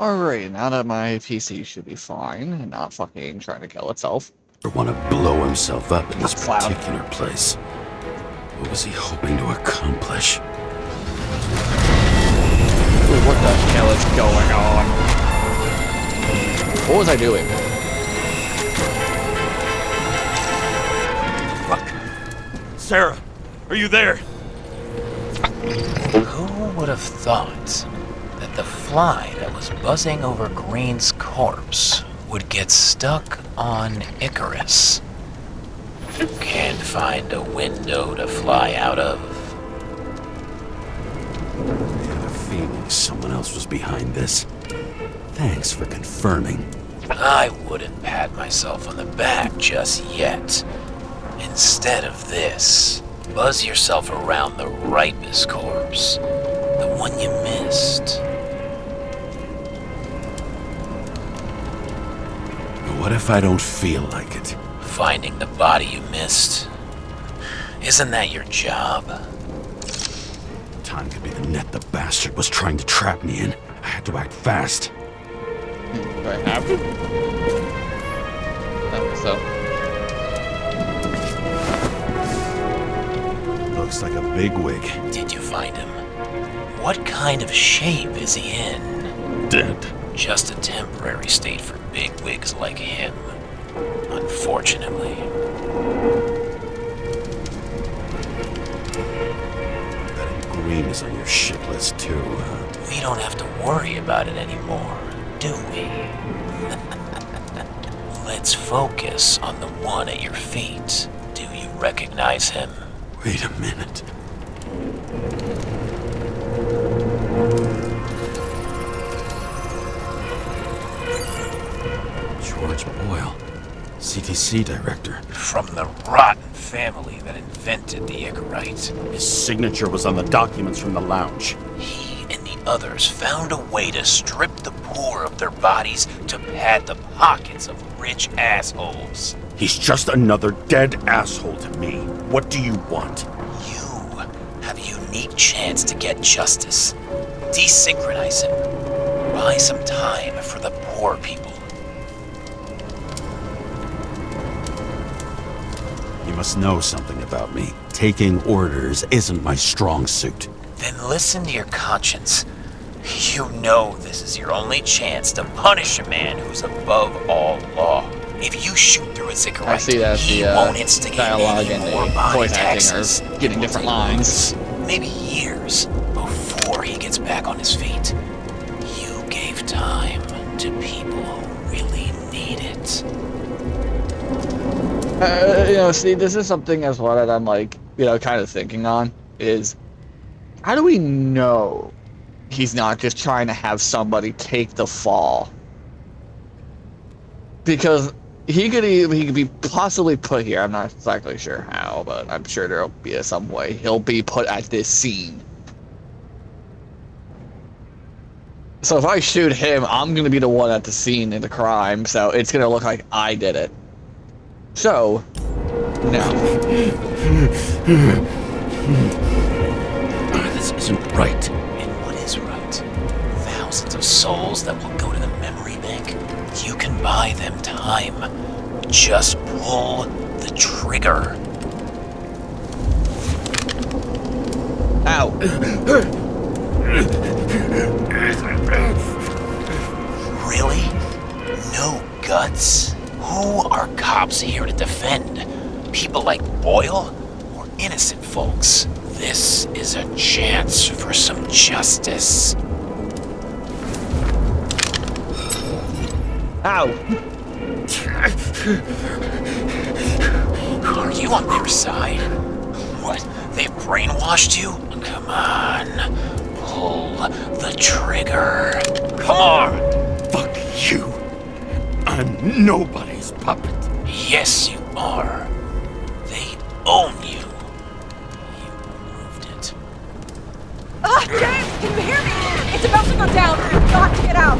Alright, now that my PC should be fine and not fucking trying to kill itself. Or want to blow himself up in this That's loud. particular place. What was he hoping to accomplish? Ooh, what the hell is going on? What was I doing? Fuck. Sarah, are you there? Who would have thought that the fly that was buzzing over Green's corpse would get stuck on Icarus? Can't find a window to fly out of. I had a feeling someone else was behind this. Thanks for confirming. I wouldn't pat myself on the back just yet. Instead of this, buzz yourself around the Ripus corpse, the one you missed. What if I don't feel like it? Finding the body you missed. Isn't that your job? Time could be the net the bastard was trying to trap me in. I had to act fast. Do I have to? I think so. Looks like a bigwig. Did you find him? What kind of shape is he in? Dead. Just a temporary state for bigwigs like him. Unfortunately. That Green is on your shit list too, huh? We don't have to worry about it anymore, do we? Let's focus on the one at your feet. Do you recognize him? Wait a minute. George Boyle, CTC director. From the rotten family that invented the Icarite. His signature was on the documents from the lounge. He and the others found a way to strip the poor of their bodies to pad the pockets of rich assholes. He's just another dead asshole to me. What do you want? You have a unique chance to get justice. Desynchronize him. Buy some time for the poor people. You must know something about me. Taking orders isn't my strong suit. Then listen to your conscience. You know this is your only chance to punish a man who's above all law. If you shoot through a I cigarette, see that he the won't instigate dialogue any and more the body voice acting taxes. are getting It will different take lines. months, maybe years, before he gets back on his feet. You gave time to people who really need it. See, this is something as well that I'm like, kind of thinking on is, how do we know he's not just trying to have somebody take the fall? Because he could be possibly put here. I'm not exactly sure how, but I'm sure there'll be some way he'll be put at this scene. So if I shoot him, I'm gonna be the one at the scene in the crime, so it's gonna look like I did it. So, no. This isn't right. And what is right? Thousands of souls that will go to the memory bank? You can buy them time. Just pull the trigger. Ow. Really? No guts? Who are cops here to defend? People like Boyle? Or innocent folks? This is a chance for some justice. Ow. Are you on their side? What? They've brainwashed you? Come on. Pull the trigger. Come on! Fuck you. I'm nobody's puppet. Yes, you are. They own you. You proved it. Ah, James, can you hear me? It's about to go down. You've got to get out.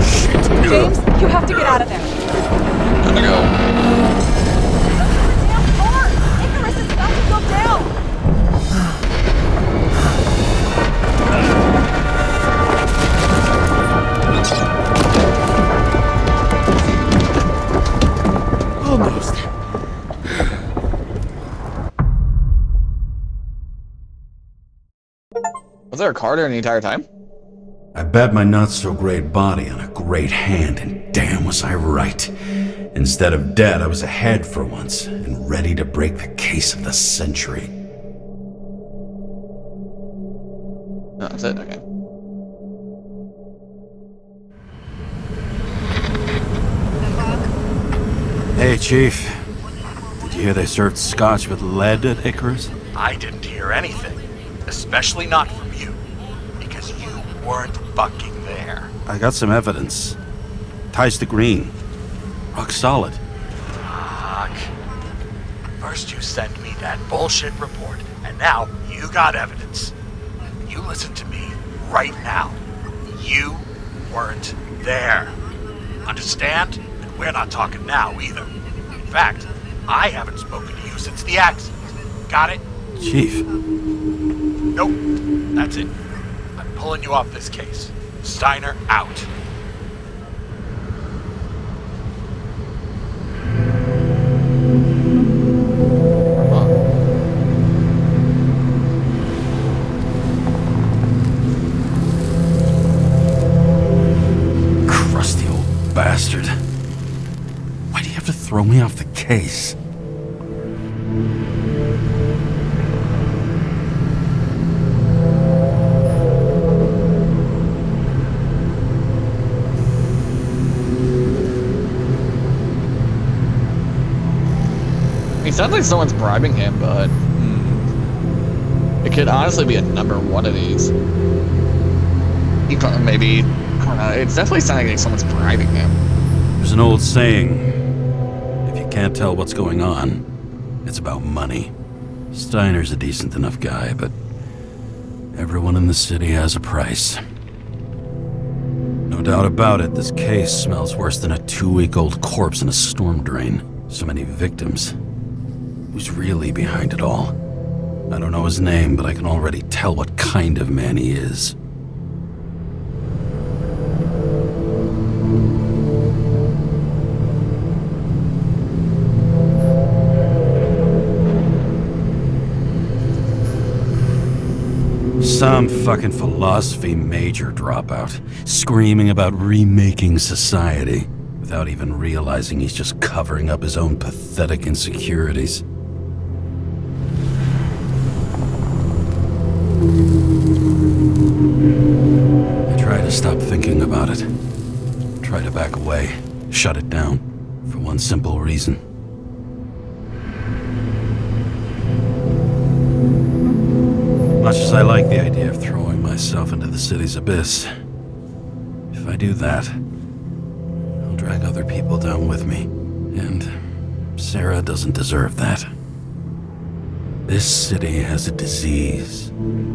Shit. James, you have to get out of there. Gotta go. Look at the damn car. Icarus is about to go down. there a car there the entire time? I bet my not-so-great body on a great hand, and damn was I right. Instead of dead, I was ahead for once, and ready to break the case of the century. No, that's it? Okay. Hey, Chief. Did you hear they served scotch with lead at Icarus? I didn't hear anything, especially not from you, because you weren't fucking there. I got some evidence. Ties to Green. Rock solid. Fuck. First you sent me that bullshit report, and now you got evidence. You listen to me right now. You weren't there. Understand? And we're not talking now either. In fact, I haven't spoken to you since the accident. Got it? Chief. Nope. That's it. I'm pulling you off this case. Steiner out. Crusty old bastard. Why do you have to throw me off the case? It sounds like someone's bribing him, but it could honestly be a number one of these. Maybe, I don't know, it's definitely sounding like someone's bribing him. There's an old saying, if you can't tell what's going on, it's about money. Steiner's a decent enough guy, but everyone in the city has a price. No doubt about it, this case smells worse than a 2-week-old corpse in a storm drain. So many victims. Who's really behind it all? I don't know his name, but I can already tell what kind of man he is. Some fucking philosophy major dropout, screaming about remaking society, without even realizing he's just covering up his own pathetic insecurities. I try to stop thinking about it. Try to back away, shut it down, for one simple reason. Much as I like the idea of throwing myself into the city's abyss, if I do that, I'll drag other people down with me, and Sarah doesn't deserve that. This city has a disease,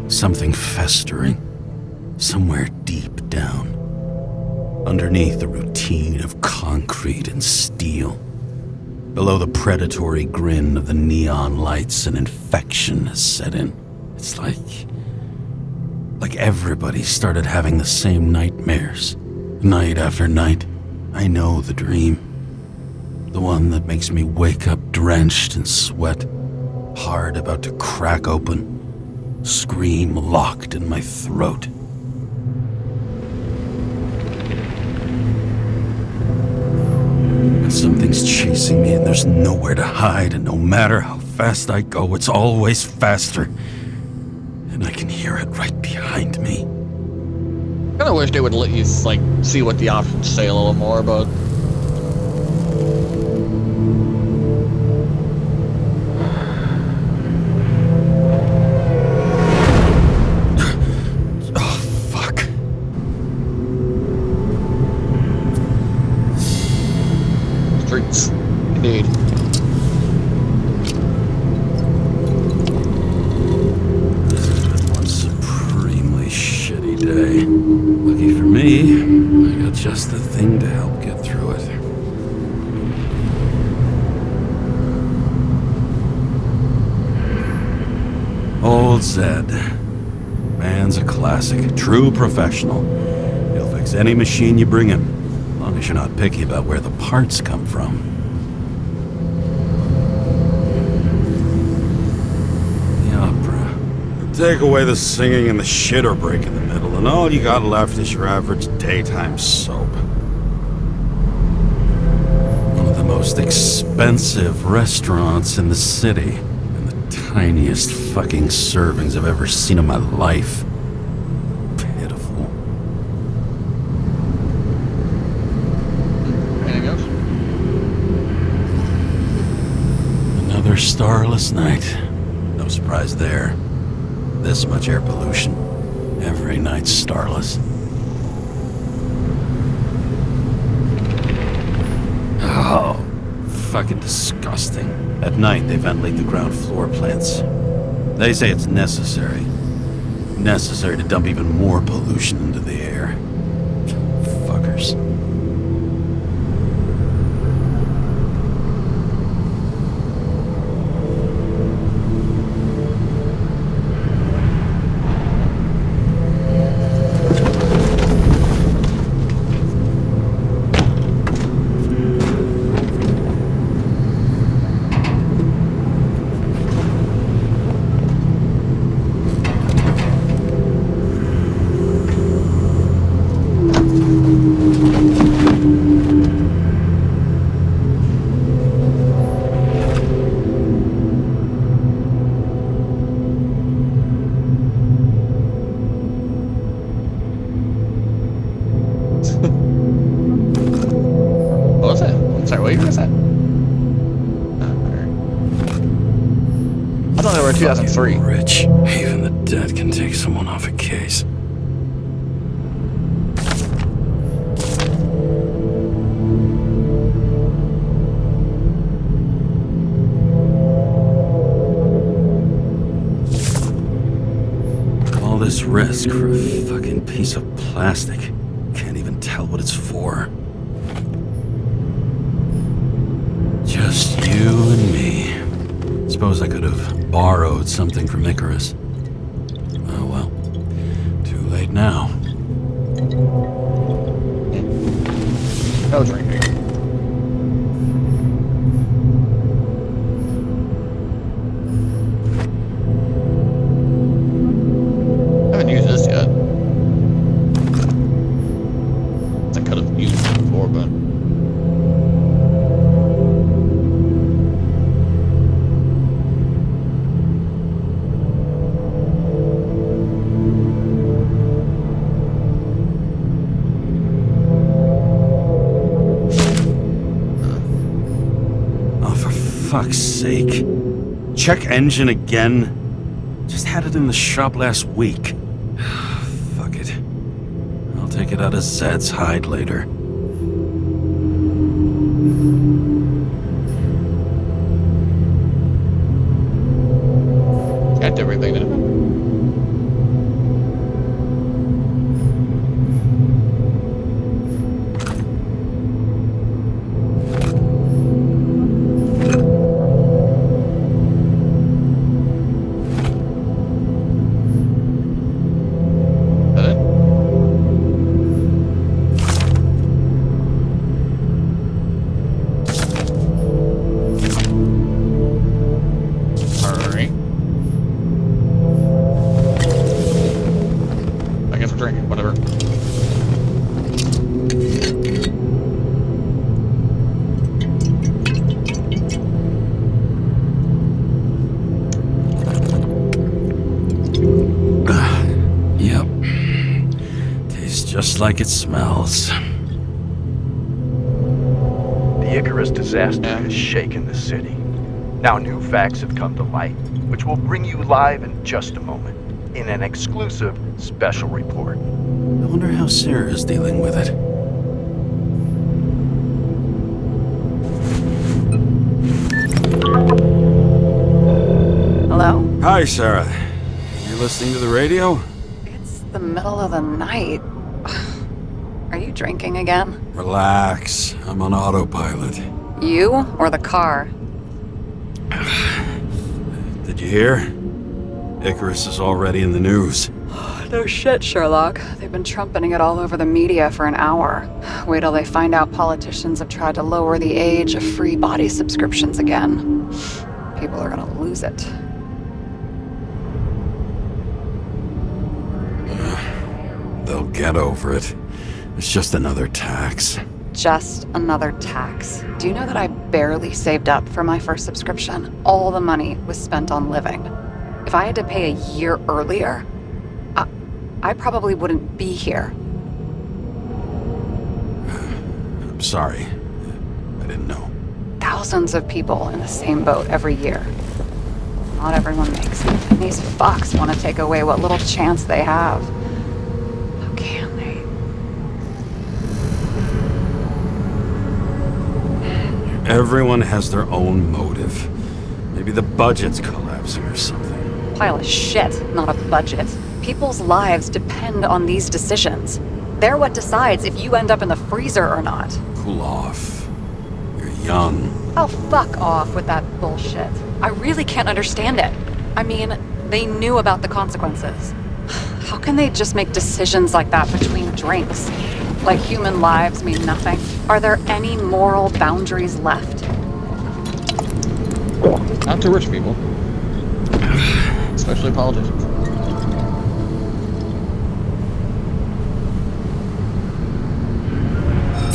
something festering, somewhere deep down, underneath the routine of concrete and steel. Below the predatory grin of the neon lights, an infection has set in. It's like everybody started having the same nightmares, night after night. I know the dream. The one that makes me wake up drenched in sweat, heart about to crack open, scream locked in my throat. And something's chasing me and there's nowhere to hide, and no matter how fast I go, it's always faster. And I can hear it right behind me. Kind of wish they would let you, like, see what the options say a little more, but... Oh, fuck. Streets. Indeed. Day. Lucky for me, I got just the thing to help get through it. Old Zed. Man's a classic, true professional. He'll fix any machine you bring him, as long as you're not picky about where the parts come from. The opera, the Take away the singing and the shitter break in the middle, and all you got left is your average daytime soap. One of the most expensive restaurants in the city, and the tiniest fucking servings I've ever seen in my life. Pitiful. Anything else? Another starless night. No surprise there. This much air pollution. Every night's starless. Oh, fucking disgusting. At night, they ventilate the ground floor plants. They say it's necessary. Necessary to dump even more pollution into the air. Fuckers. What was it? I'm sorry, what year was that? I thought they were 2003. Rich. Even the dead can take someone off a case. All this risk for a fucking piece of plastic. Can't even tell what it's for. Just you and me. Suppose I could have borrowed something from Icarus. Oh well. Too late now. No drinking. I haven't used this yet. I could have used it before, but. Fuck's sake. Check engine again? Just had it in the shop last week. Fuck it. I'll take it out of Zed's hide later. Checked everything now. Drinking, whatever. Yep. Tastes just like it smells. The Icarus disaster has shaken the city. Now new facts have come to light, which we'll bring you live in just a moment, in an exclusive special report. I wonder how Sarah's dealing with it. Hello? Hi, Sarah. You listening to the radio? It's the middle of the night. Are you drinking again? Relax. I'm on autopilot. You or the car? Did you hear? Icarus is already in the news. No shit, Sherlock. They've been trumpeting it all over the media for an hour. Wait till they find out politicians have tried to lower the age of free body subscriptions again. People are gonna lose it. They'll get over it. It's just another tax. Just another tax. Do you know that I barely saved up for my first subscription? All the money was spent on living. If I had to pay a year earlier, I probably wouldn't be here. I'm sorry. I didn't know. Thousands of people in the same boat every year. Not everyone makes it. And these fucks want to take away what little chance they have. How can they? Everyone has their own motive. Maybe the budget's collapsing or something. Pile of shit, not a budget. People's lives depend on these decisions. They're what decides if you end up in the freezer or not. Cool off. You're young. Oh, fuck off with that bullshit. I really can't understand it. I mean, they knew about the consequences. How can they just make decisions like that between drinks? Like human lives mean nothing? Are there any moral boundaries left? Not to rich people. Especially politicians.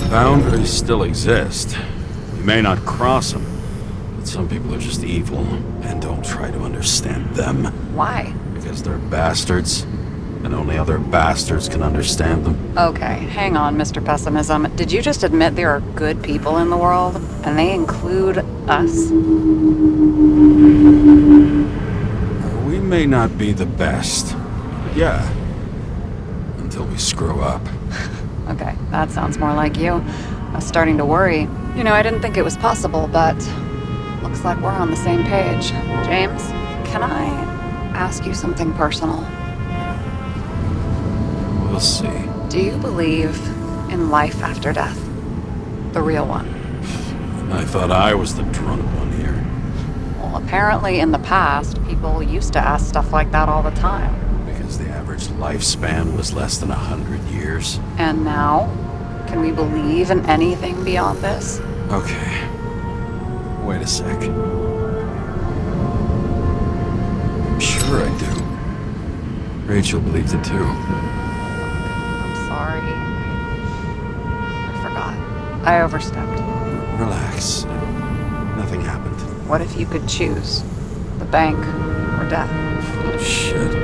Boundaries still exist. You may not cross them, but some people are just evil and don't try to understand them. Why? Because they're bastards, and only other bastards can understand them. Okay, hang on, Mr. Pessimism. Did you just admit there are good people in the world? And they include us? We may not be the best. Yeah. Until we screw up. Okay, that sounds more like you. I was starting to worry. You know, I didn't think it was possible, but looks like we're on the same page. James, can I ask you something personal? We'll see. Do you believe in life after death? The real one? I thought I was the drunk one here. Well, apparently in the past, people used to ask stuff like that all the time. Because the average lifespan was less than 100 years. And now? Can we believe in anything beyond this? Okay. Wait a sec. Sure I do. Rachel believed it too. I'm sorry. I forgot. I overstepped. Relax. Nothing happened. What if you could choose? The bank or death? Oh, shit.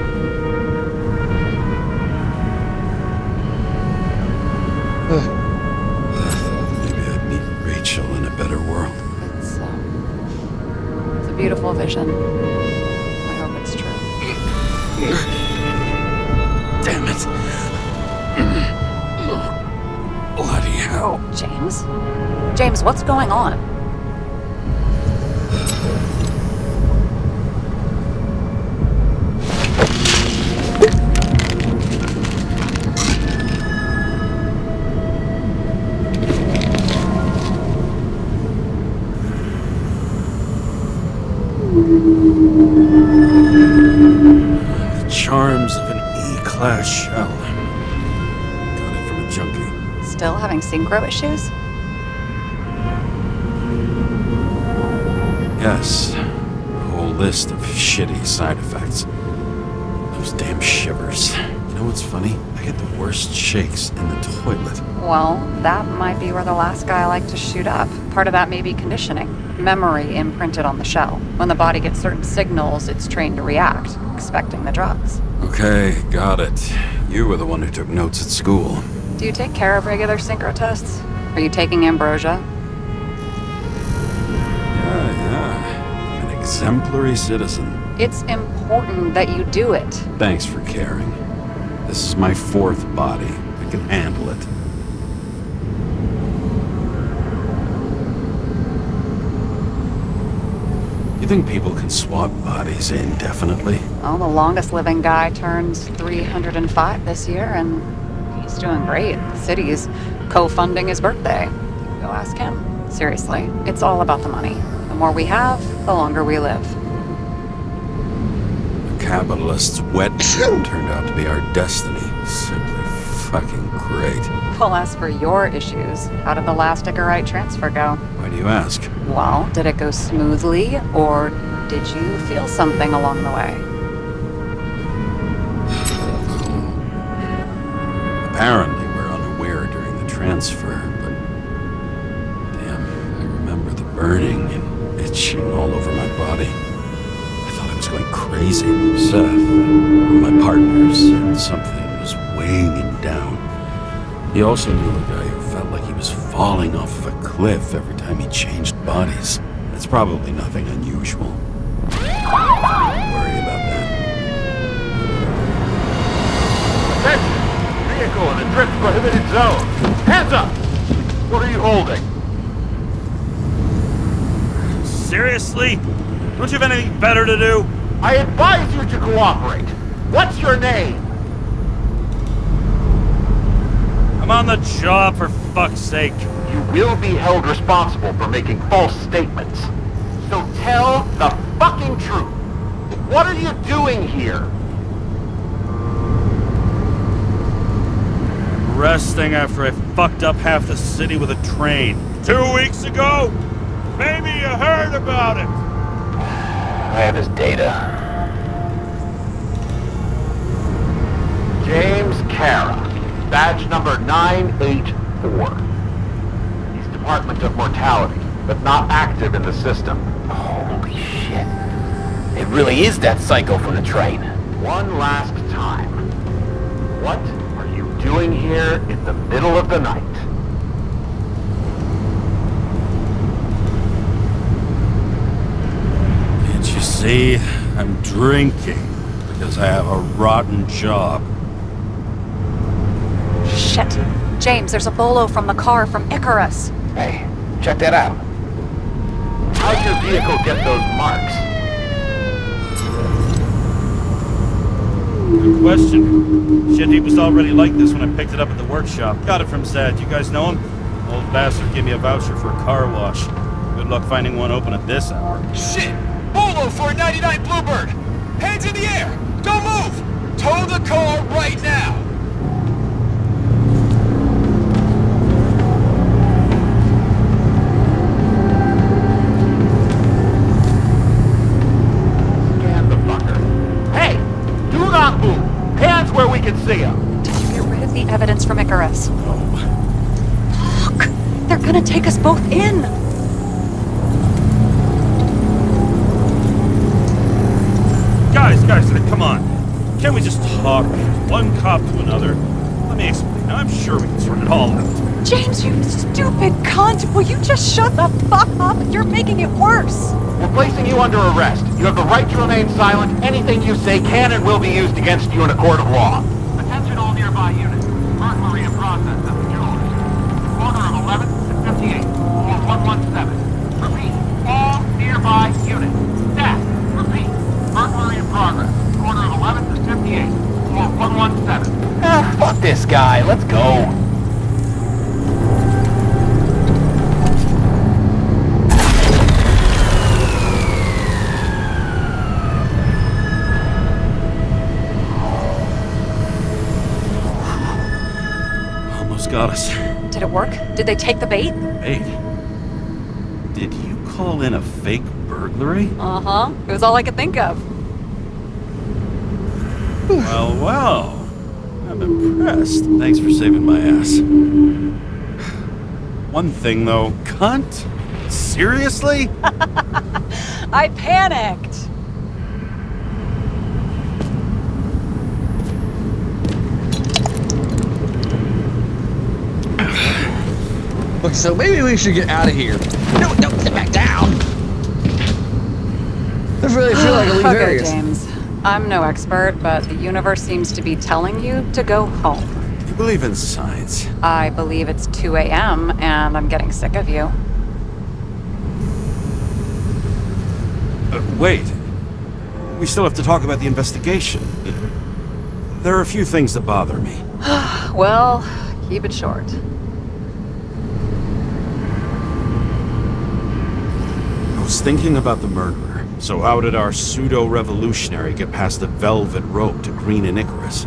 Maybe I'd meet Rachel in a better world. It's a beautiful vision. I hope it's true. Damn it. Bloody hell. James? James, what's going on? The charms of an E-class shell. Got it from a junkie. Still having synchro issues? Yes. A whole list of shitty side effects. Those damn shivers. You know what's funny? I get the worst shakes in the toilet. Well, that might be where the last guy liked to shoot up. Part of that may be conditioning. Memory imprinted on the shell. When the body gets certain signals, it's trained to react, expecting the drugs. Okay, got it. You were the one who took notes at school. Do you take care of regular synchro tests? Are you taking ambrosia? Yeah. An exemplary citizen. It's important that you do it. Thanks for caring. This is my fourth body. I can handle it. You think people can swap bodies indefinitely? Well, the longest living guy turns 305 this year, and he's doing great. The city's co-funding his birthday. Go ask him. Seriously, it's all about the money. The more we have, the longer we live. The capitalist's wet dream turned out to be our destiny. Simply fucking great. Well, as for your issues, how did the last Icarite transfer go? Why do you ask? Well, did it go smoothly, or did you feel something along the way? apparently were unaware during the transfer, but... Damn, I remember the burning and itching all over my body. I thought I was going crazy. Seth, my partner, said something was weighing him down. He also knew a guy who felt like he was falling off of a cliff every time he changed bodies. It's probably nothing unusual. Don't worry about that. Attention! Vehicle in a drift prohibited zone. Hands up! What are you holding? Seriously? Don't you have anything better to do? I advise you to cooperate. What's your name? I'm on the job, for fuck's sake. You will be held responsible for making false statements. So tell the fucking truth. What are you doing here? Resting after I fucked up half the city with a train. 2 weeks ago? Maybe you heard about it. I have his data. James Kara, badge number 984. He's Department of Mortality, but not active in the system. Holy shit. It really is that psycho from the train. One last time. What are you doing here in the middle of the night? Can't you see? I'm drinking because I have a rotten job. Shit. James, there's a bolo from the car from Icarus. Hey, check that out. How'd your vehicle get those marks? Good question. Shit, he was already like this when I picked it up at the workshop. Got it from Zed. You guys know him? Old bastard gave me a voucher for a car wash. Good luck finding one open at this hour. Shit! Bolo for a 99 Bluebird! Hands in the air! Don't move! Tow the car right now! Scan the fucker. Hey! Do not move! Hands where we can see him! Did you get rid of the evidence from Icarus? Fuck! They're gonna take us both in! Guys, come on. Can't we just talk? One cop to another. Let me explain. I'm sure we can sort it all out. James, you stupid cunt! Will you just shut the fuck up? You're making it worse! We're placing you under arrest. You have the right to remain silent. Anything you say can and will be used against you in a court of law. Attention all nearby units. Burglary in process at the jewelry. Corner of 11th and 58. Or 117. Repeat. All nearby units. Staff. Repeat. Burglary in progress. Corner of 11th and 58. Or 117. Fuck this guy. Let's go. Almost got us. Did it work? Did they take the bait? Wait. Did you call in a fake burglary? Uh-huh. It was all I could think of. Well. I'm impressed. Thanks for saving my ass. One thing, though. Cunt? Seriously? I panicked! Look, so maybe we should get out of here. No, sit back down. I really feel like a leave Okay, areas. James. I'm no expert, but the universe seems to be telling you to go home. You believe in science? I believe it's 2 a.m. and I'm getting sick of you. Wait. We still have to talk about the investigation. There are a few things that bother me. Well, keep it short. I was thinking about the murderer. So how did our pseudo-revolutionary get past the velvet rope to Green and Icarus?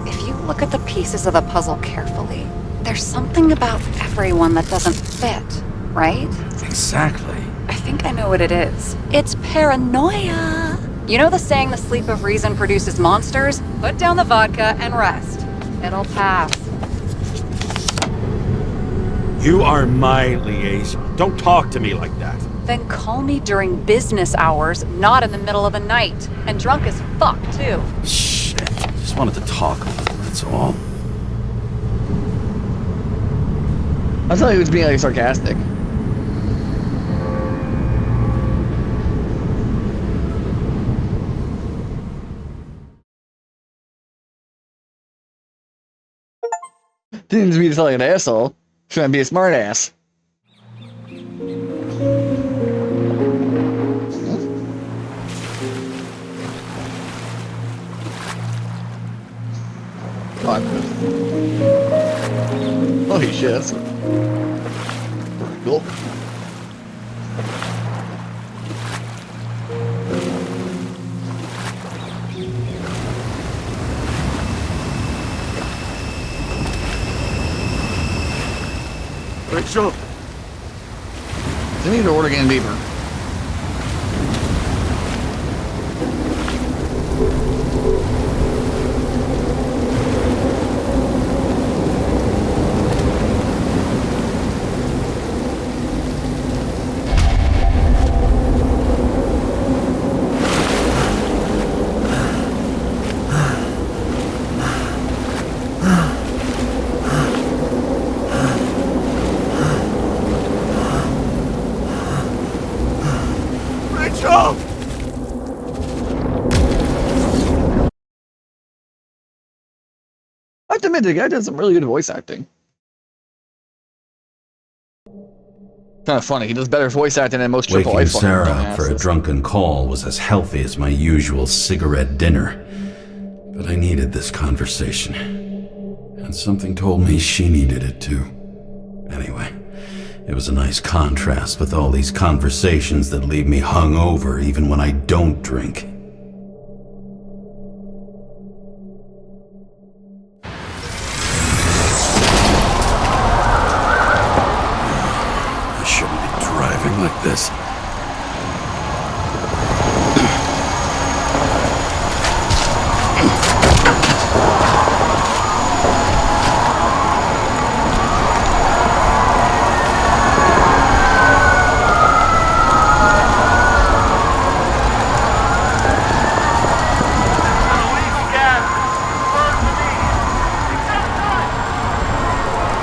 If you look at the pieces of the puzzle carefully, there's something about everyone that doesn't fit, right? Exactly. I think I know what it is. It's paranoia. You know the saying the sleep of reason produces monsters? Put down the vodka and rest. It'll pass. You are my liaison. Don't talk to me like that. Then call me during business hours, not in the middle of the night. And drunk as fuck, too. Shit. Just wanted to talk a little, that's all. I thought he was being like sarcastic. Didn't mean to sound like an asshole. Trying to be a smart ass. Come on. Holy shit, that's cool. Rachel! I need to order again deeper. Rachel! I have to admit, the guy does some really good voice acting. Kind of funny. He does better voice acting than most AAA Waking fucking Sarah up for a dumbasses. drunken call was as healthy as my usual cigarette dinner. But I needed this conversation. And something told me she needed it too. Anyway, it was a nice contrast with all these conversations that leave me hungover even when I don't drink. I shouldn't be driving like this.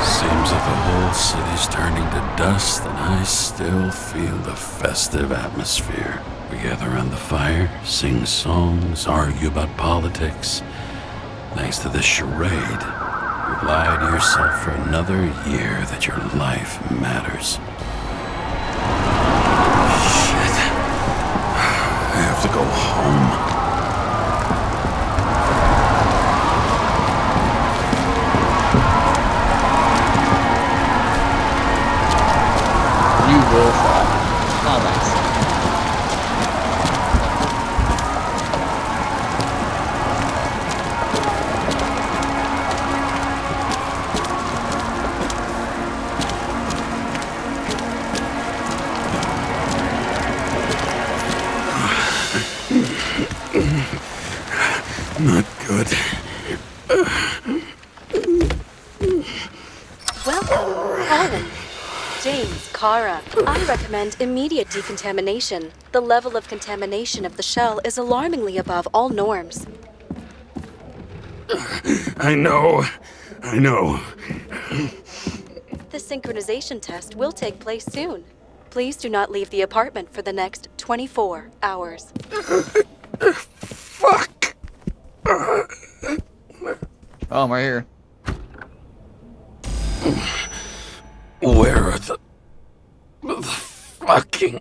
Seems like the whole city's turning to dust, and I still feel the festive atmosphere. We gather around the fire, sing songs, argue about politics. Thanks to this charade, you lie to yourself for another year that your life matters. Shit. I have to go home. You will fall. Oh, nice. Not good. Welcome home. James, Kara, I recommend immediate decontamination. The level of contamination of the shell is alarmingly above all norms. I know. The synchronization test will take place soon. Please do not leave the apartment for the next 24 hours. Fuck! Oh, I'm right here. Where are the fucking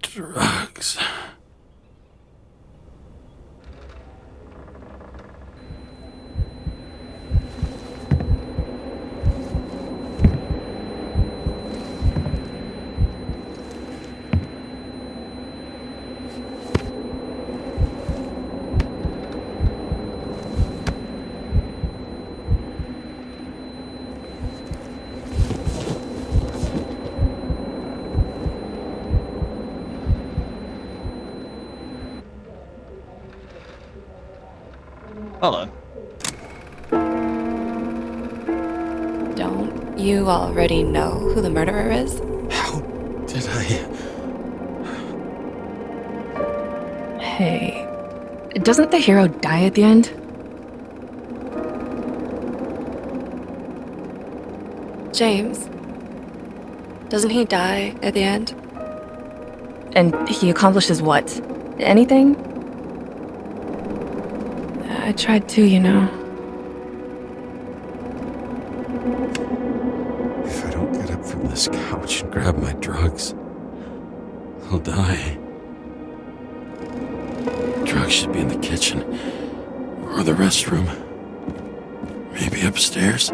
drugs? Hold on. You already know who the murderer is? How did I... Hey, doesn't the hero die at the end? James. Doesn't he die at the end? And he accomplishes what? Anything? I tried to, you know. If I don't get up from this couch and grab my drugs, I'll die. Drugs should be in the kitchen. Or the restroom. Maybe upstairs.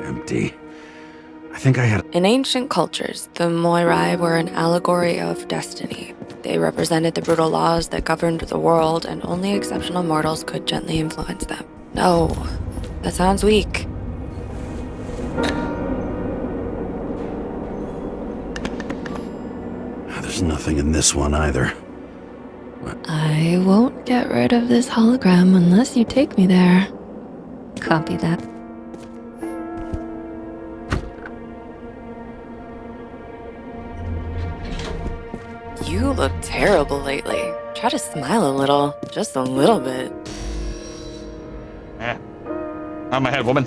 Empty. I think I had... In ancient cultures, the Moirai were an allegory of destiny. They represented the brutal laws that governed the world, and only exceptional mortals could gently influence them. No, that sounds weak. There's nothing in this one either. I won't get rid of this hologram unless you take me there. Copy that. You look terrible lately. Try to smile a little. Just a little bit. On my head, woman.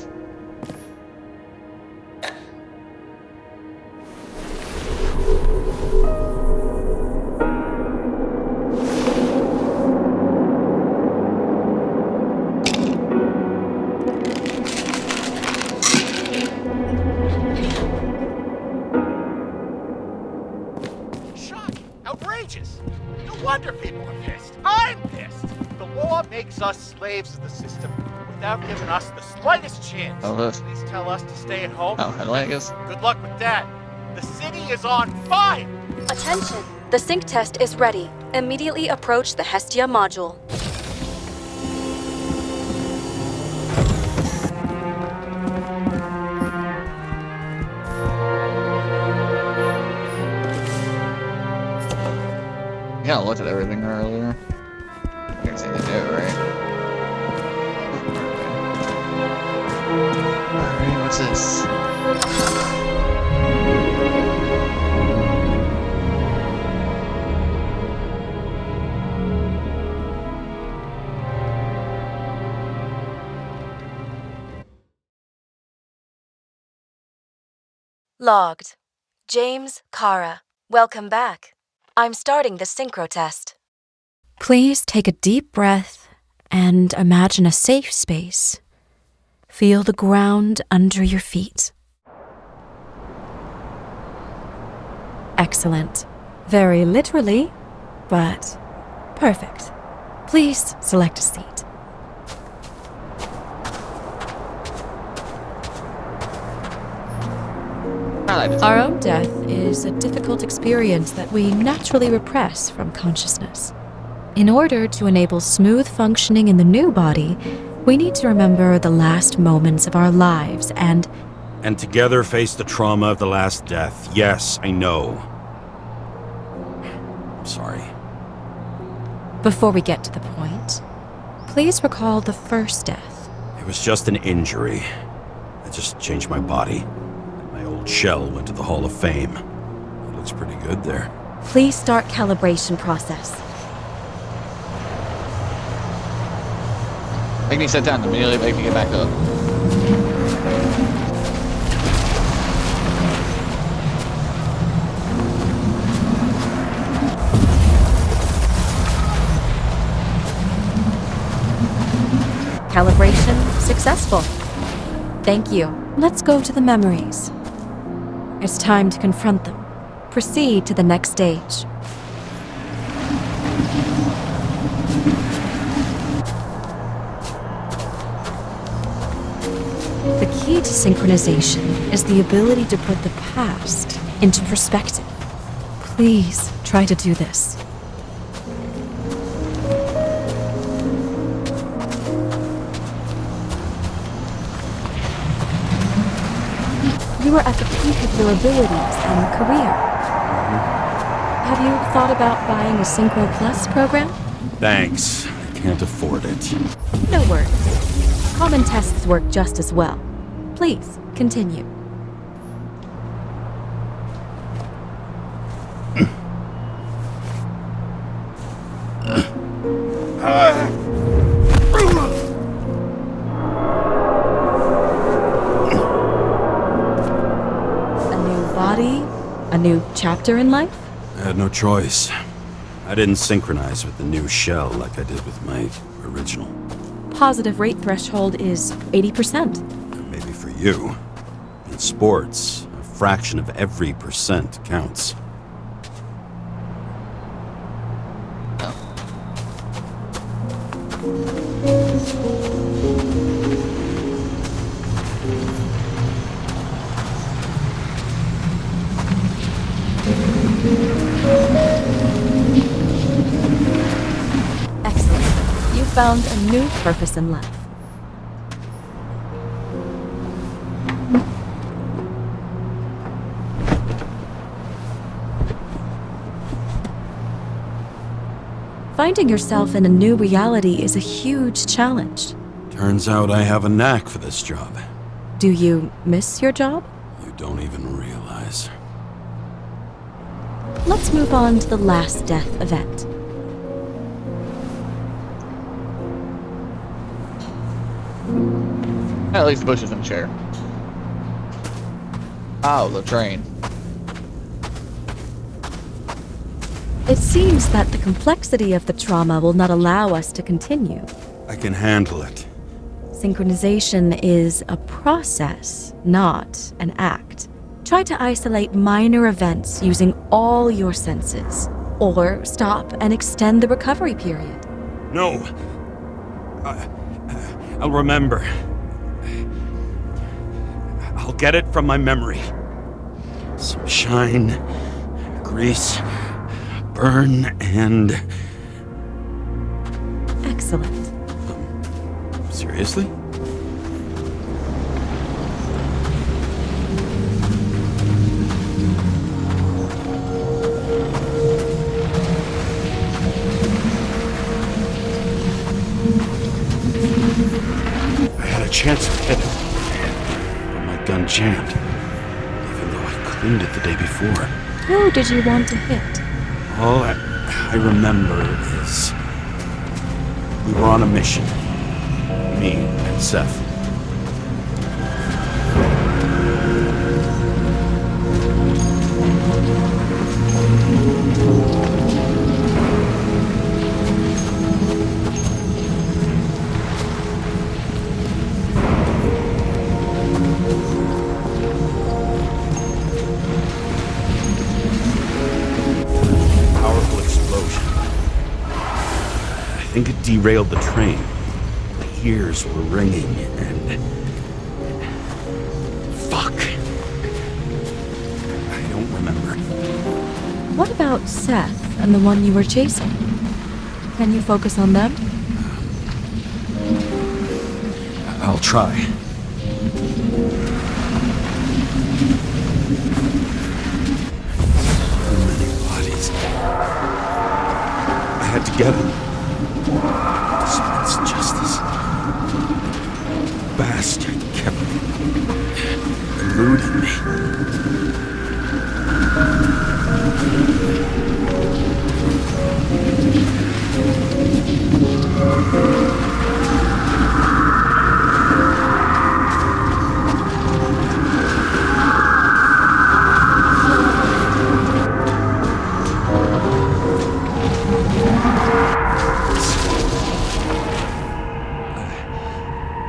Outrageous! No wonder people are pissed. I'm pissed! The law makes us slaves of the system without giving us the slightest chance. Please tell us to stay at home. Oh, hello, I guess. Good luck with that. The city is on fire! Attention! The sync test is ready. Immediately approach the Hestia module. You kinda looked at everything earlier. Everything to do, right? Alright, what's this? Logged. James, Kara, welcome back. I'm starting the synchro test. Please take a deep breath and imagine a safe space. Feel the ground under your feet. Excellent. Very literally, but perfect. Please select a seat. Our own death is a difficult experience that we naturally repress from consciousness. In order to enable smooth functioning in the new body, we need to remember the last moments of our lives and together face the trauma of the last death. Yes, I know. I'm sorry. Before we get to the point, please recall the first death. It was just an injury. I just changed my body. My old shell went to the Hall of Fame. It looks pretty good there. Please start calibration process. Make me sit down, immediately make me get back up. Calibration successful. Thank you. Let's go to the memories. It's time to confront them. Proceed to the next stage. The key to synchronization is the ability to put the past into perspective. Please try to do this. were at the peak of your abilities and career. Have you thought about buying a Synchro Plus program? Thanks. I can't afford it. No worries. Common tests work just as well. Please, continue. A new body? A new chapter in life? I had no choice. I didn't synchronize with the new shell like I did with my original. Positive rate threshold is 80%. Maybe for you. In sports, a fraction of every percent counts. Excellent. You found a new purpose in life. Finding yourself in a new reality is a huge challenge. Turns out I have a knack for this job. Do you miss your job? You don't even realize. Let's move on to the last death event. At least Bush is in a chair. Oh, the train. It seems that the complexity of the trauma will not allow us to continue. I can handle it. Synchronization is a process, not an act. Try to isolate minor events using all your senses, or stop and extend the recovery period. No. I'll remember. I'll get it from my memory. Some shine, grease, burn, and... Excellent. Seriously? I had a chance to hit him, but my gun jammed, even though I cleaned it the day before. Who did you want to hit? All I remember is we were on a mission. Me and Seth. Powerful explosion. I think it derailed the train. Ears were ringing and... Fuck. I don't remember. What about Seth and the one you were chasing? Can you focus on them? I'll try. So many bodies. I had to get him. Dispense justice. Bastard kept eluding me.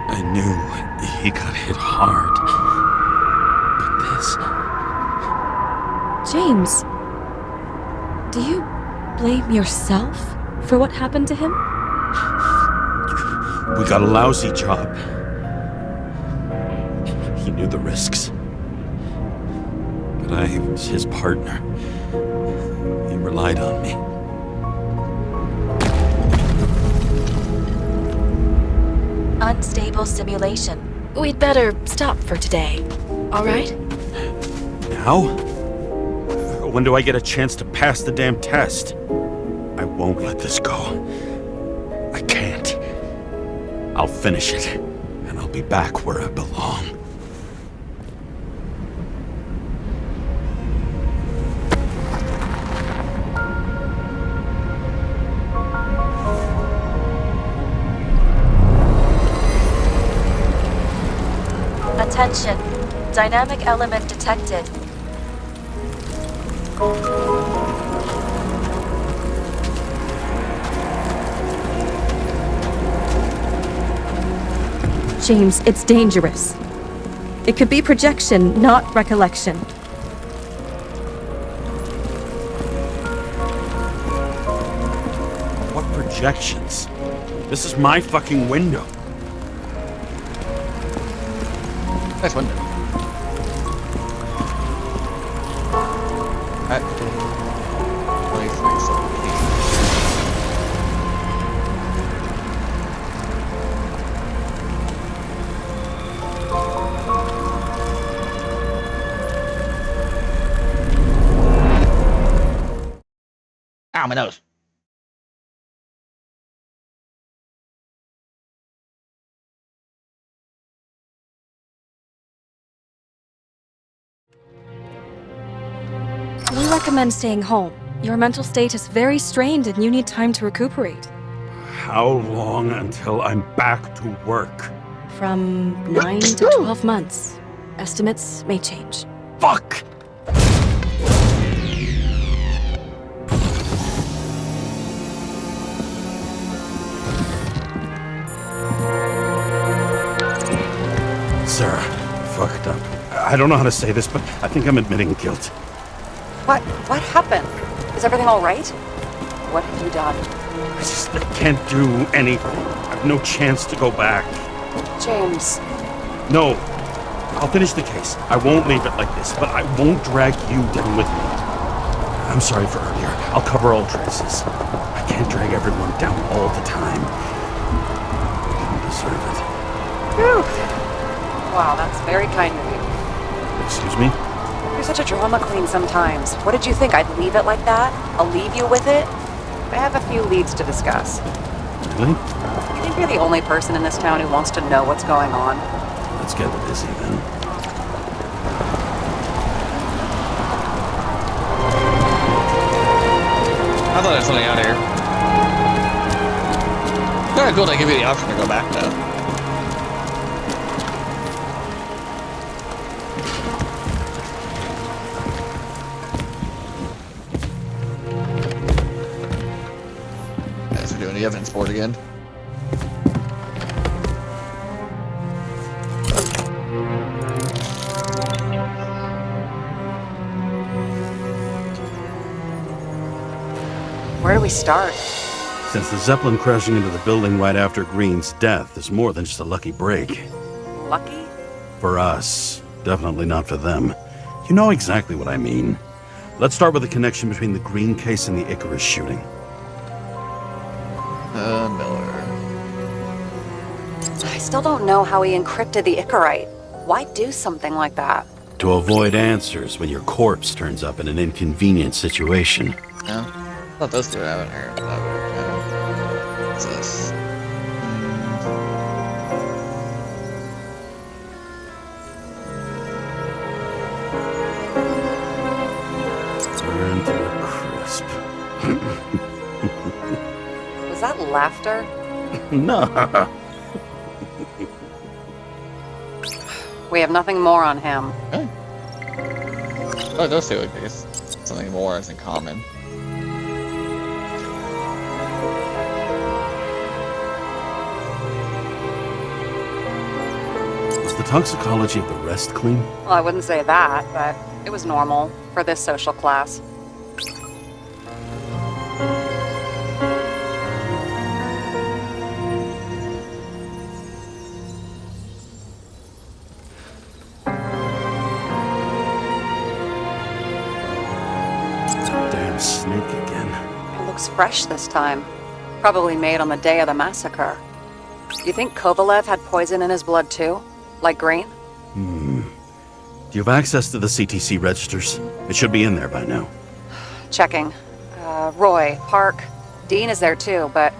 I knew he got hit hard. But this... James, do you blame yourself for what happened to him? We got a lousy job. He knew the risks. But I was his partner. He relied on me. Unstable simulation. We'd better stop for today, all right? Now? When do I get a chance to pass the damn test? I won't let this go. I can't. I'll finish it, and I'll be back where I belong. Attention. Dynamic element detected. James, it's dangerous. It could be projection, not recollection. What projections? This is my fucking window. Nice window. At 23:17. Ow, my nose. We recommend staying home. Your mental state is very strained and you need time to recuperate. How long until I'm back to work? From 9 to 12 months. Estimates may change. Fuck! Sarah, fucked up. I don't know how to say this, but I think I'm admitting guilt. What happened? Is everything all right? What have you done? I can't do anything. I've no chance to go back. James. No. I'll finish the case. I won't leave it like this, but I won't drag you down with me. I'm sorry for earlier. I'll cover all traces. I can't drag everyone down all the time. You don't deserve it. Whew. Wow, that's very kind of you. Excuse me? You're such a drama queen sometimes. What did you think? I'd leave it like that? I'll leave you with it? I have a few leads to discuss. Really? You think you're the only person in this town who wants to know what's going on? Let's get busy then. I thought there was something out here. Kinda cool they give you the option to go back though. We're doing the evidence board again. Where do we start? Since the Zeppelin crashing into the building right after Green's death is more than just a lucky break. Lucky? For us. Definitely not for them. You know exactly what I mean. Let's start with the connection between the Green case and the Icarus shooting. Miller. I still don't know how he encrypted the Icarite. Why do something like that? To avoid answers when your corpse turns up in an inconvenient situation. No? I thought those two were out here. What's this? Burn to a crisp. Was that laughter? No. We have nothing more on him. Okay. Oh, those two, I guess something more is in common. Was the toxicology of the rest clean? Well, I wouldn't say that, but it was normal for this social class. Damn snake again. It looks fresh this time. Probably made on the day of the massacre. You think Kovalev had poison in his blood too? Like Green? Do Do you have access to the CTC registers? It should be in there by now. Checking. Roy, Park, Dean is there too, but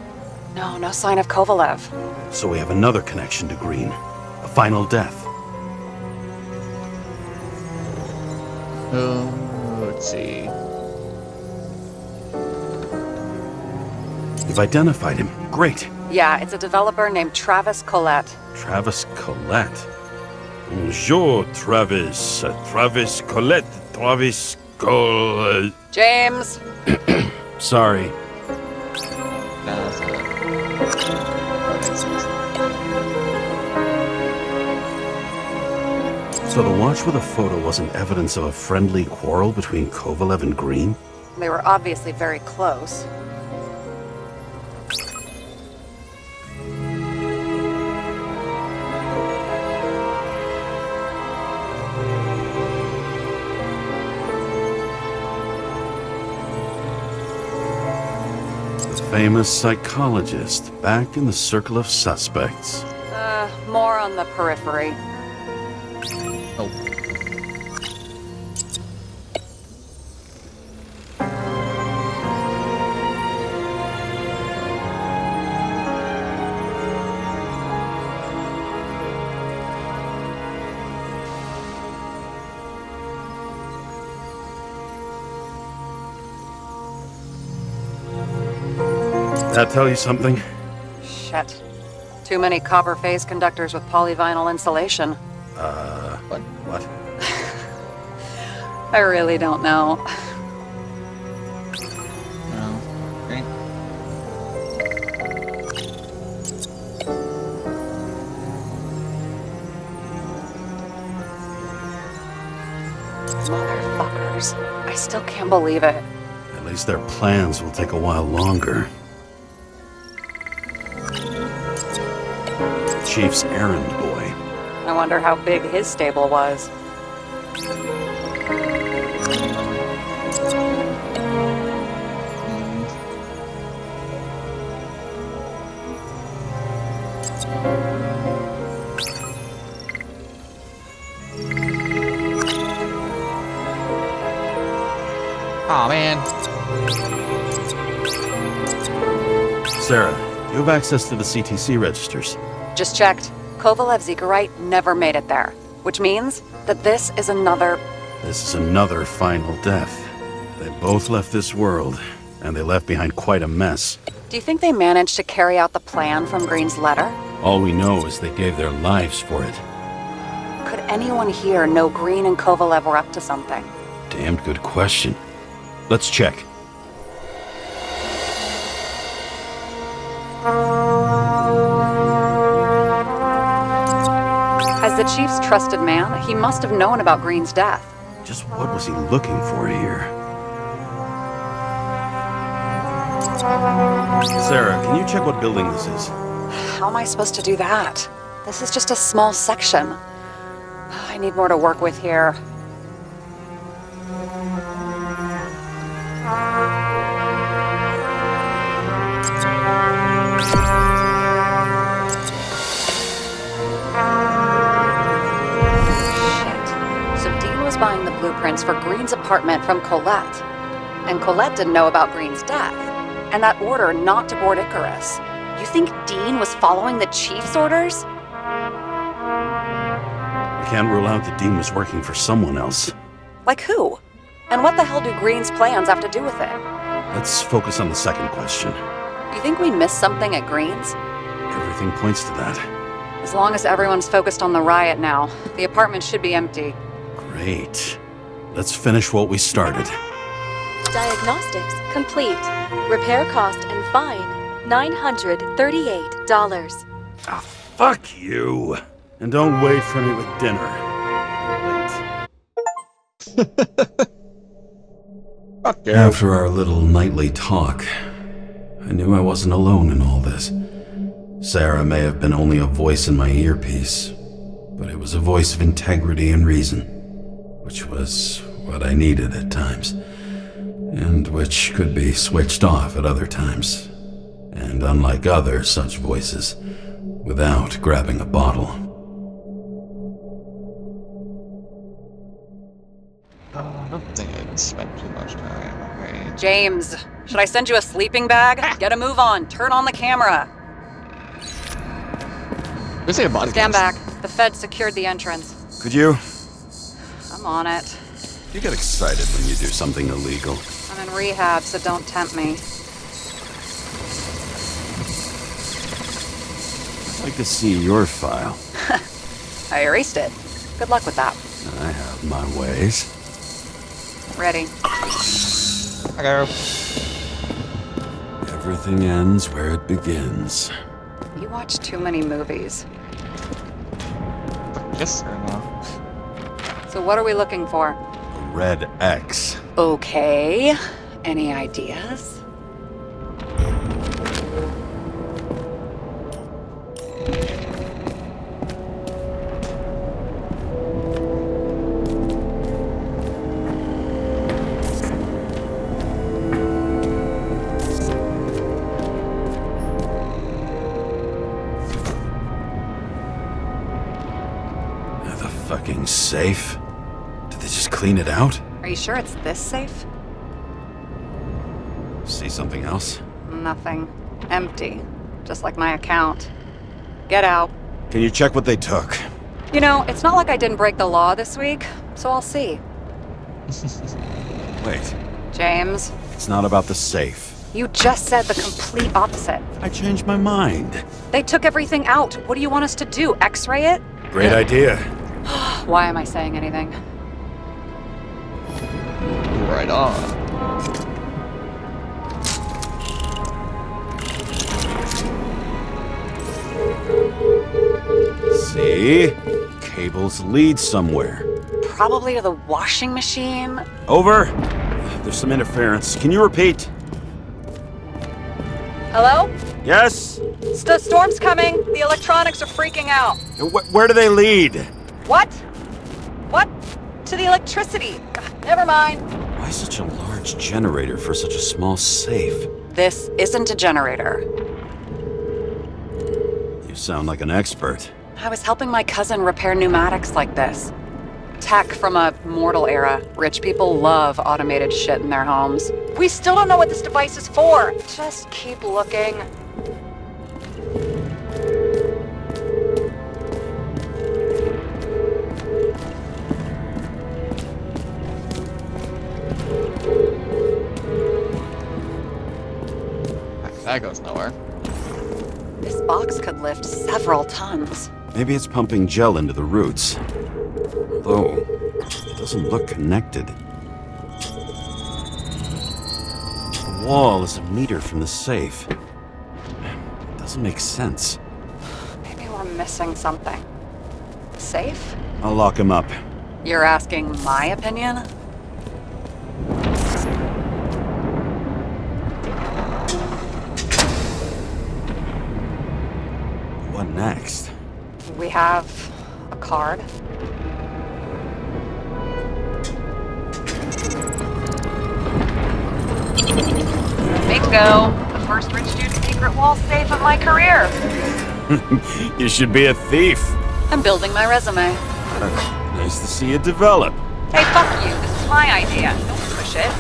no sign of Kovalev. So we have another connection to Green. A final death. Let's see. You've identified him. Great. Yeah, it's a developer named Travis Collette. Travis Collette. Bonjour, Travis. Travis Collette. Travis Collette. James! Sorry. So the watch with a photo wasn't evidence of a friendly quarrel between Kovalev and Green? They were obviously very close. Famous psychologist, back in the circle of suspects. More on the periphery. Oh. That tell you something? Shit. Too many copper phase conductors with polyvinyl insulation. What? I really don't know. No. Okay. Motherfuckers. I still can't believe it. At least their plans will take a while longer. Chief's errand boy. I wonder how big his stable was. Aw, man. Sarah, you have access to the CTC registers. Just checked. Kovalev's Zegarite never made it there, which means that this is another... This is another final death. They both left this world, and they left behind quite a mess. Do you think they managed to carry out the plan from Green's letter? All we know is they gave their lives for it. Could anyone here know Green and Kovalev were up to something? Damned good question. Let's check. As the chief's trusted man, he must have known about Green's death. Just what was he looking for here? Sarah, can you check what building this is? How am I supposed to do that? This is just a small section. I need more to work with here. Buying the blueprints for Green's apartment from Colette. And Colette didn't know about Green's death, and that order not to board Icarus. You think Dean was following the chief's orders? We can't rule out that Dean was working for someone else. Like who? And what the hell do Green's plans have to do with it? Let's focus on the second question. You think we missed something at Green's? Everything points to that. As long as everyone's focused on the riot now, the apartment should be empty. Great. Let's finish what we started. Diagnostics complete. Repair cost and fine, $938. Ah, fuck you. And don't wait for me with dinner. Fuck yeah. After our little nightly talk, I knew I wasn't alone in all this. Sarah may have been only a voice in my earpiece, but it was a voice of integrity and reason, which was what I needed at times, and which could be switched off at other times, and unlike other such voices, without grabbing a bottle. think I spent too much time. Right? James, should I send you a sleeping bag? Get a move on. Turn on the camera. Let's say a body Stand cams. back. The Fed secured the entrance. Could you? I'm on it. You get excited when you do something illegal. I'm in rehab, so don't tempt me. I'd like to see your file. I erased it. Good luck with that. I have my ways. Ready. Hello. Everything ends where it begins. You watch too many movies. Yes or no? So what are we looking for? A red X. Okay. Any ideas? The fucking safe? Did they just clean it out? Are you sure it's this safe? See something else? Nothing. Empty. Just like my account. Get out. Can you check what they took? You know, it's not like I didn't break the law this week, so I'll see. Wait, James, it's not about the safe. you just said the complete opposite. I changed my mind. They took everything out. What do you want us to do? X-ray it? Great idea. Why am I saying anything? Right on. See? Cables lead somewhere. Probably to the washing machine. Over. There's some interference. Can you repeat? Hello? Yes? Storm's coming. The electronics are freaking out. Where do they lead? What? What? To the electricity. Never mind. Why such a large generator for such a small safe? This isn't a generator. You sound like an expert. I was helping my cousin repair pneumatics like this. Tech from a mortal era. Rich people love automated shit in their homes. We still don't know what this device is for. Just keep looking. That goes nowhere. This box could lift several tons. Maybe it's pumping gel into the roots. Although, it doesn't look connected. The wall is a meter from the safe. It doesn't make sense. Maybe we're missing something. Safe? I'll lock him up. You're asking my opinion? What next? We have a card. Bingo! The first rich dude secret wall safe of my career. You should be a thief. I'm building my resume. Nice to see it develop. Hey, fuck you. This is my idea. Don't push it.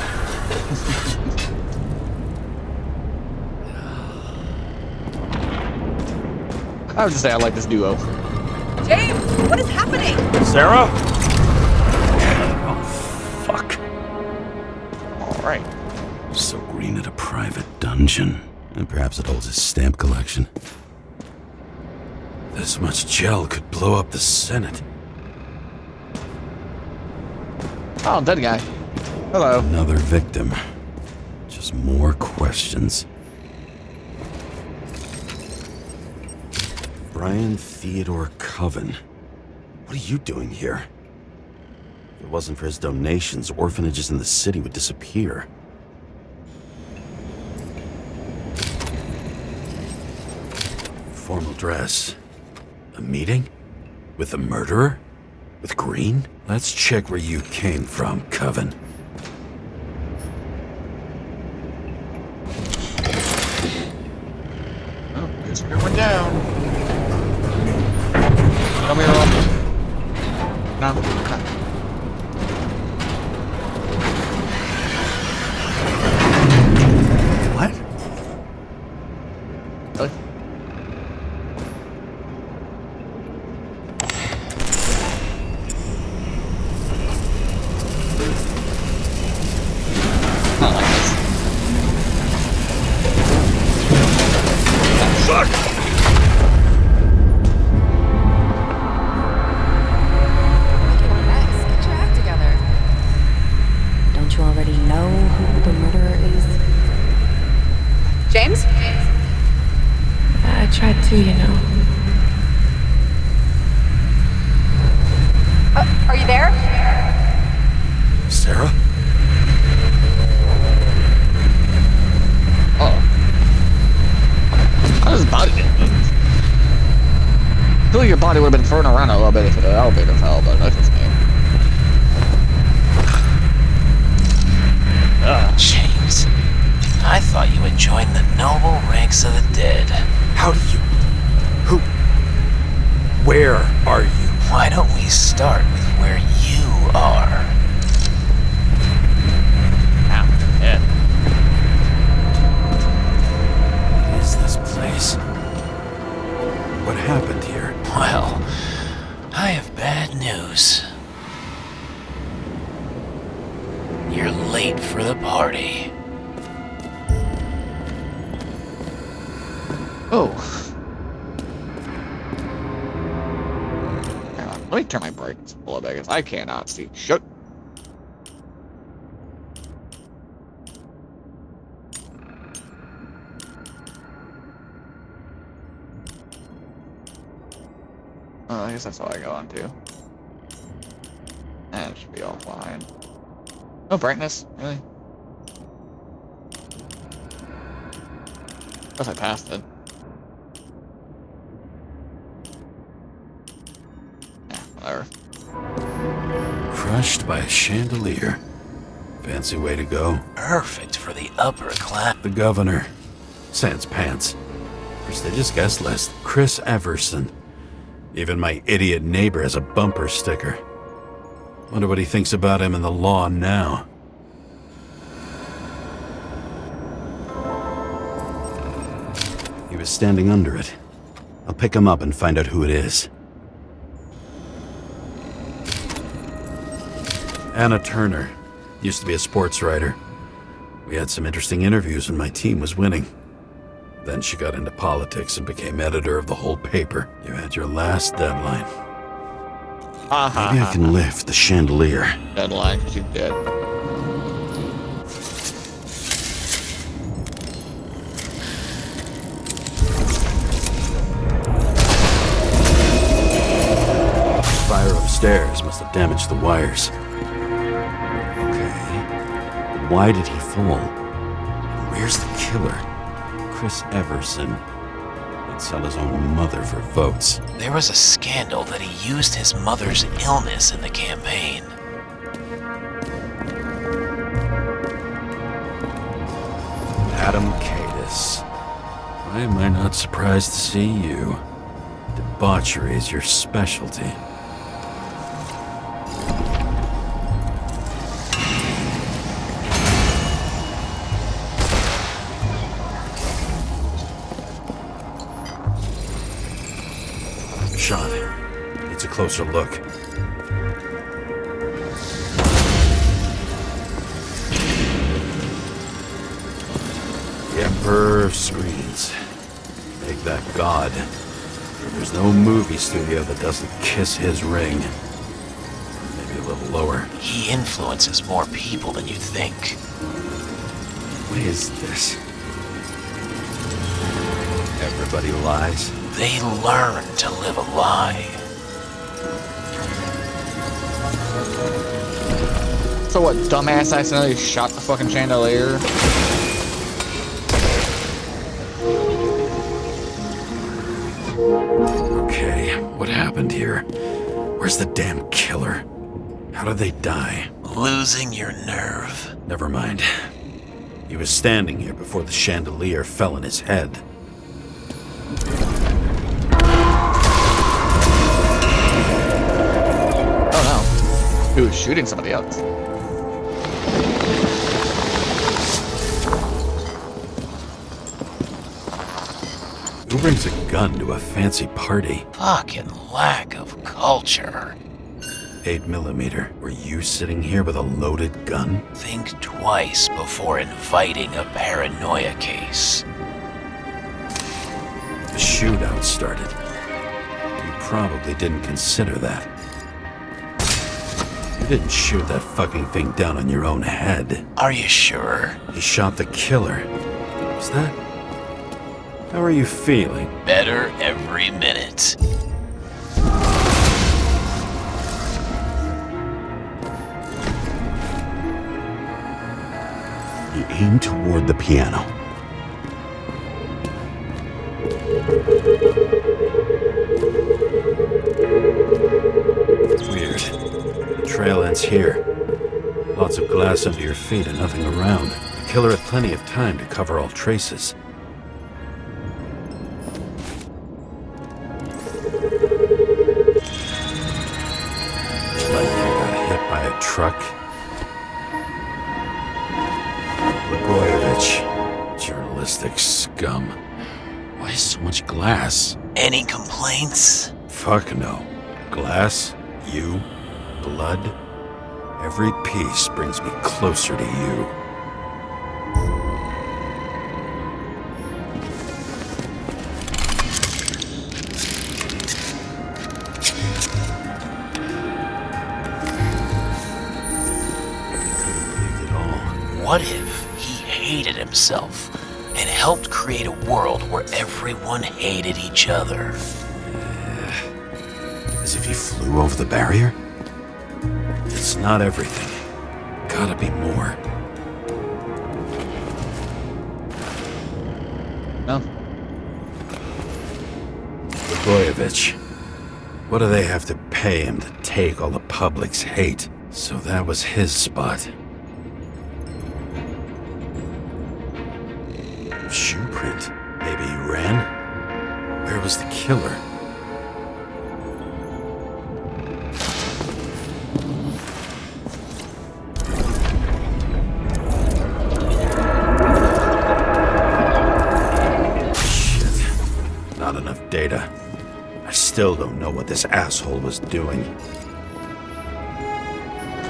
I would just say I like this duo. James, what is happening? Sarah? Oh, fuck. Alright. So green at a private dungeon. And perhaps it holds his stamp collection. This much gel could blow up the Senate. Oh, dead guy. Hello. Another victim. Just more questions. Brian Theodore Coven. What are you doing here? If it wasn't for his donations, orphanages in the city would disappear. Formal dress. A meeting? With a murderer? With Green? Let's check where you came from, Coven. Oh, guess we're going down. Come here, Rob. No. know who the murderer is? James? I tried to, you know. Are you there? Sarah? Oh. How does his body get moved? I feel like your body would have been thrown around a little bit if the elevator fell, but that's just me. James, I thought you had joined the noble ranks of the dead. How do you... Who... Where are you? Why don't we start with where you are? Yeah. What is this place? What happened here? Well, I have bad news. You're late for the party. Oh. Hang on, let me turn my brakes a little bit because I cannot see shit. I guess that's all I go on to. And it should be all fine. No brightness, really? Guess I passed it. Yeah, whatever. Crushed by a chandelier. Fancy way to go. Perfect for the upper class. The governor. Sans pants. Prestigious guest list. Chris Everson. Even my idiot neighbor has a bumper sticker. Wonder what he thinks about him in the law now. He was standing under it. I'll pick him up and find out who it is. Anna Turner. Used to be a sports writer. We had some interesting interviews when my team was winning. Then she got into politics and became editor of the whole paper. You had your last deadline. Maybe I can lift the chandelier. Deadline, you did. Fire upstairs must have damaged the wires. Okay. Why did he fall? And where's the killer? Chris Everson. He'd sell his own mother for votes. There was a scandal that he used his mother's illness in the campaign. Adam Cadis. Why am I not surprised to see you? Debauchery is your specialty. Shot. Needs a closer look. The Emperor of Screens. Make that god. There's no movie studio that doesn't kiss his ring. Maybe a little lower. He influences more people than you think. What is this? Everybody lies? They learn to live a lie. So what, dumbass accidentally shot the fucking chandelier? Okay, what happened here? Where's the damn killer? How did they die? Losing your nerve. Never mind. He was standing here before the chandelier fell on his head. Oh no. He was shooting somebody else. Who brings a gun to a fancy party? Fucking lack of culture. 8mm. Were you sitting here with a loaded gun? Think twice before inviting a paranoia case. The shootout started. You probably didn't consider that. You didn't shoot that fucking thing down on your own head. Are you sure? You shot the killer. Is that... How are you feeling? Better every minute. He aimed toward the piano. Weird. The trail ends here. Lots of glass under your feet and nothing around. The killer had plenty of time to cover all traces. Like you got hit by a truck. Blagojevich, journalistic scum. Why so much glass? Any complaints? Fuck no. Glass, you, blood. Every piece brings me closer to you. What if he hated himself and helped create a world where everyone hated each other? As if he flew over the barrier? It's not everything. Gotta be more. No. Blagojevich. What do they have to pay him to take all the public's hate? So that was his spot. Shoe print. Maybe he ran? Where was the killer? Shit. Not enough data. I still don't know what this asshole was doing.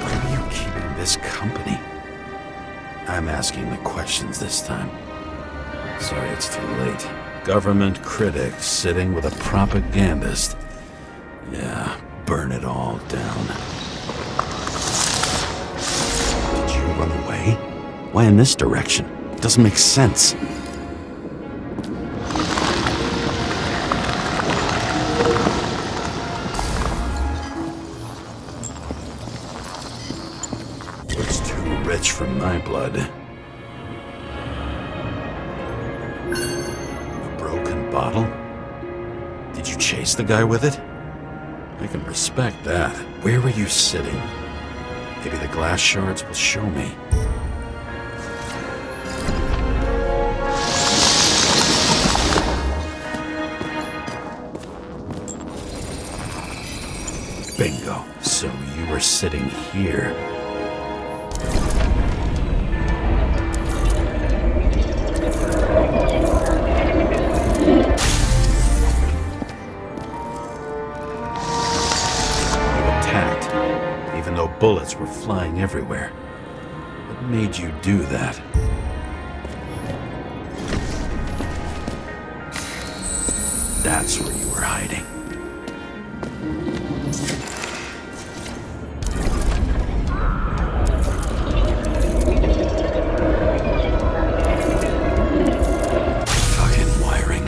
Why are you keeping this company? I'm asking the questions this time. Sorry it's too late. Government critic sitting with a propagandist. Yeah, burn it all down. Did you run away? Why in this direction? It doesn't make sense. Looks too rich for my blood. Bottle? Did you chase the guy with it? I can respect that. Where were you sitting? Maybe the glass shards will show me. Bingo. So you were sitting here. Bullets were flying everywhere. What made you do that? That's where you were hiding. Fucking wiring.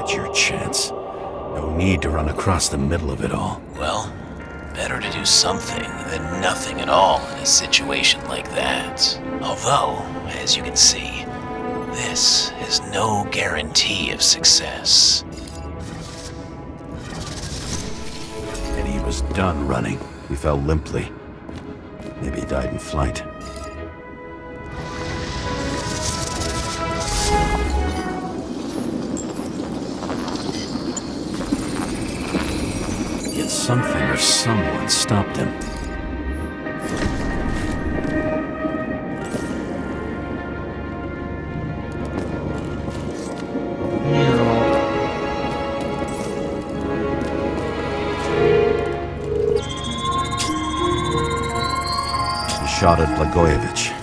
Your chance. No need to run across the middle of it all. Well, better to do something than nothing at all in a situation like that. Although, as you can see, this is no guarantee of success. And he was done running. He fell limply. Maybe he died in flight. Something or someone stopped him. shot at Blagojevich.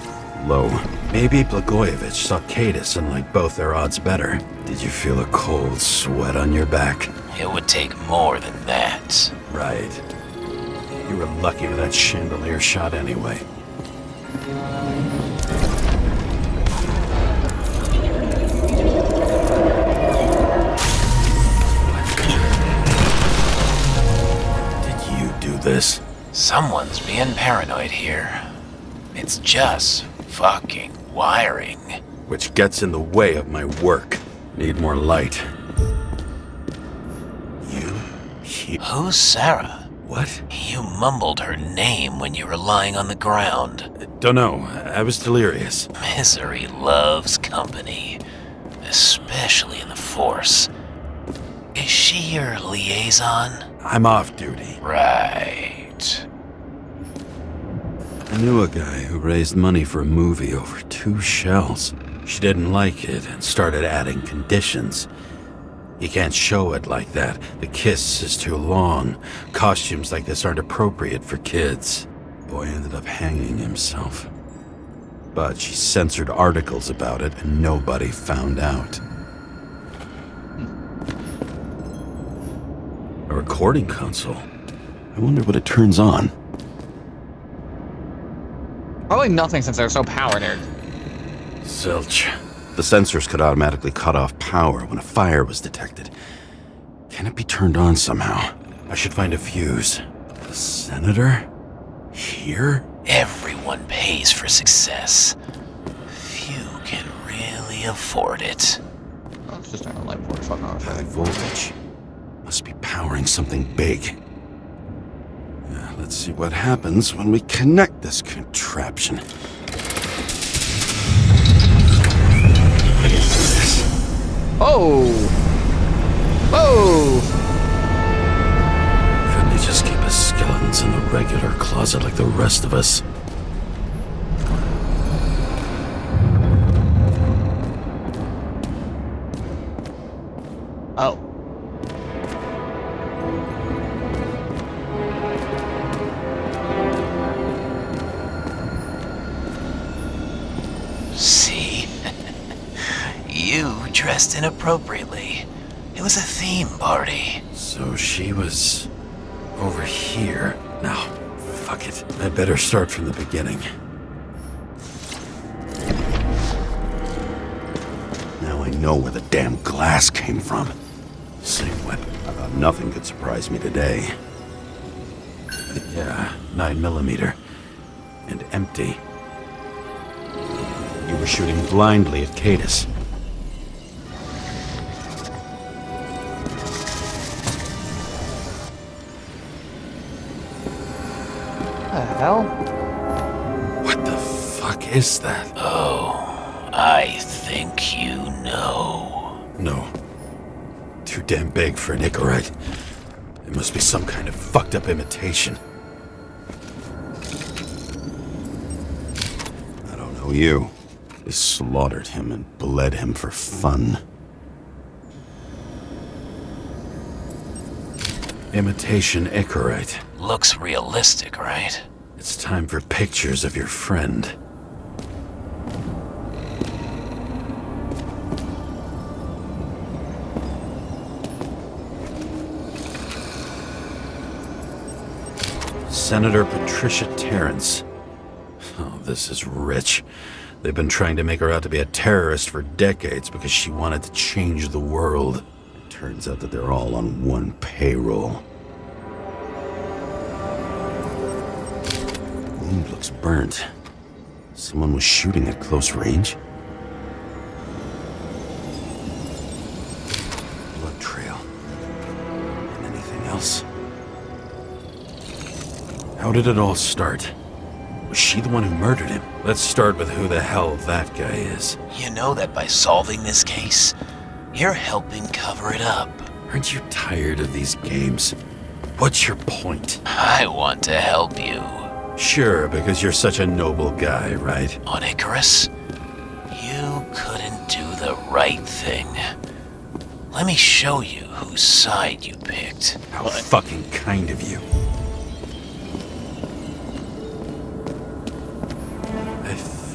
Low. Maybe Blagojevich saw Cadis and liked both their odds better. Did you feel a cold sweat on your back? It would take more than that. Right. You were lucky with that chandelier shot anyway. Did you do this? Someone's being paranoid here. It's just fucking wiring. Which gets in the way of my work. Need more light. Who's Sarah? What? You mumbled her name when you were lying on the ground. Dunno. I was delirious. Misery loves company. Especially in the Force. Is she your liaison? I'm off duty. Right. I knew a guy who raised money for a movie over 2 shells. She didn't like it and started adding conditions. You can't show it like that. The kiss is too long. Costumes like this aren't appropriate for kids. Boy ended up hanging himself. But she censored articles about it and nobody found out. A recording console. I wonder what it turns on. Probably nothing since they're so power nerd. Zilch. The sensors could automatically cut off power when a fire was detected. Can it be turned on somehow? I should find a fuse. The senator? Here? Everyone pays for success. Few can really afford it. Oh, it's just turn on light board. Fuck off. High voltage. Must be powering something big. Let's see what happens when we connect this contraption. Oh! Oh! Couldn't he just keep his skeletons in the regular closet like the rest of us? Oh. See? You dressed inappropriately. It was a theme party. So she was over here. Now, fuck it. I better start from the beginning. Now I know where the damn glass came from. Say what? Nothing could surprise me today. Yeah, 9mm. And empty. You were shooting blindly at Cadis. What the hell? What the fuck is that? Oh, I think you know. No. Too damn big for an Icarite. It must be some kind of fucked up imitation. I don't know you. They slaughtered him and bled him for fun. Imitation Icarite. Looks realistic, right? It's time for pictures of your friend. Senator Patricia Terrence. Oh, this is rich. They've been trying to make her out to be a terrorist for decades because she wanted to change the world. It turns out that they're all on one payroll. Wound looks burnt. Someone was shooting at close range. Blood trail. And anything else? How did it all start? Was she the one who murdered him? Let's start with who the hell that guy is. You know that by solving this case, you're helping cover it up. Aren't you tired of these games? What's your point? I want to help you. Sure, because you're such a noble guy, right? On Icarus, you couldn't do the right thing. Let me show you whose side you picked. How fucking kind of you.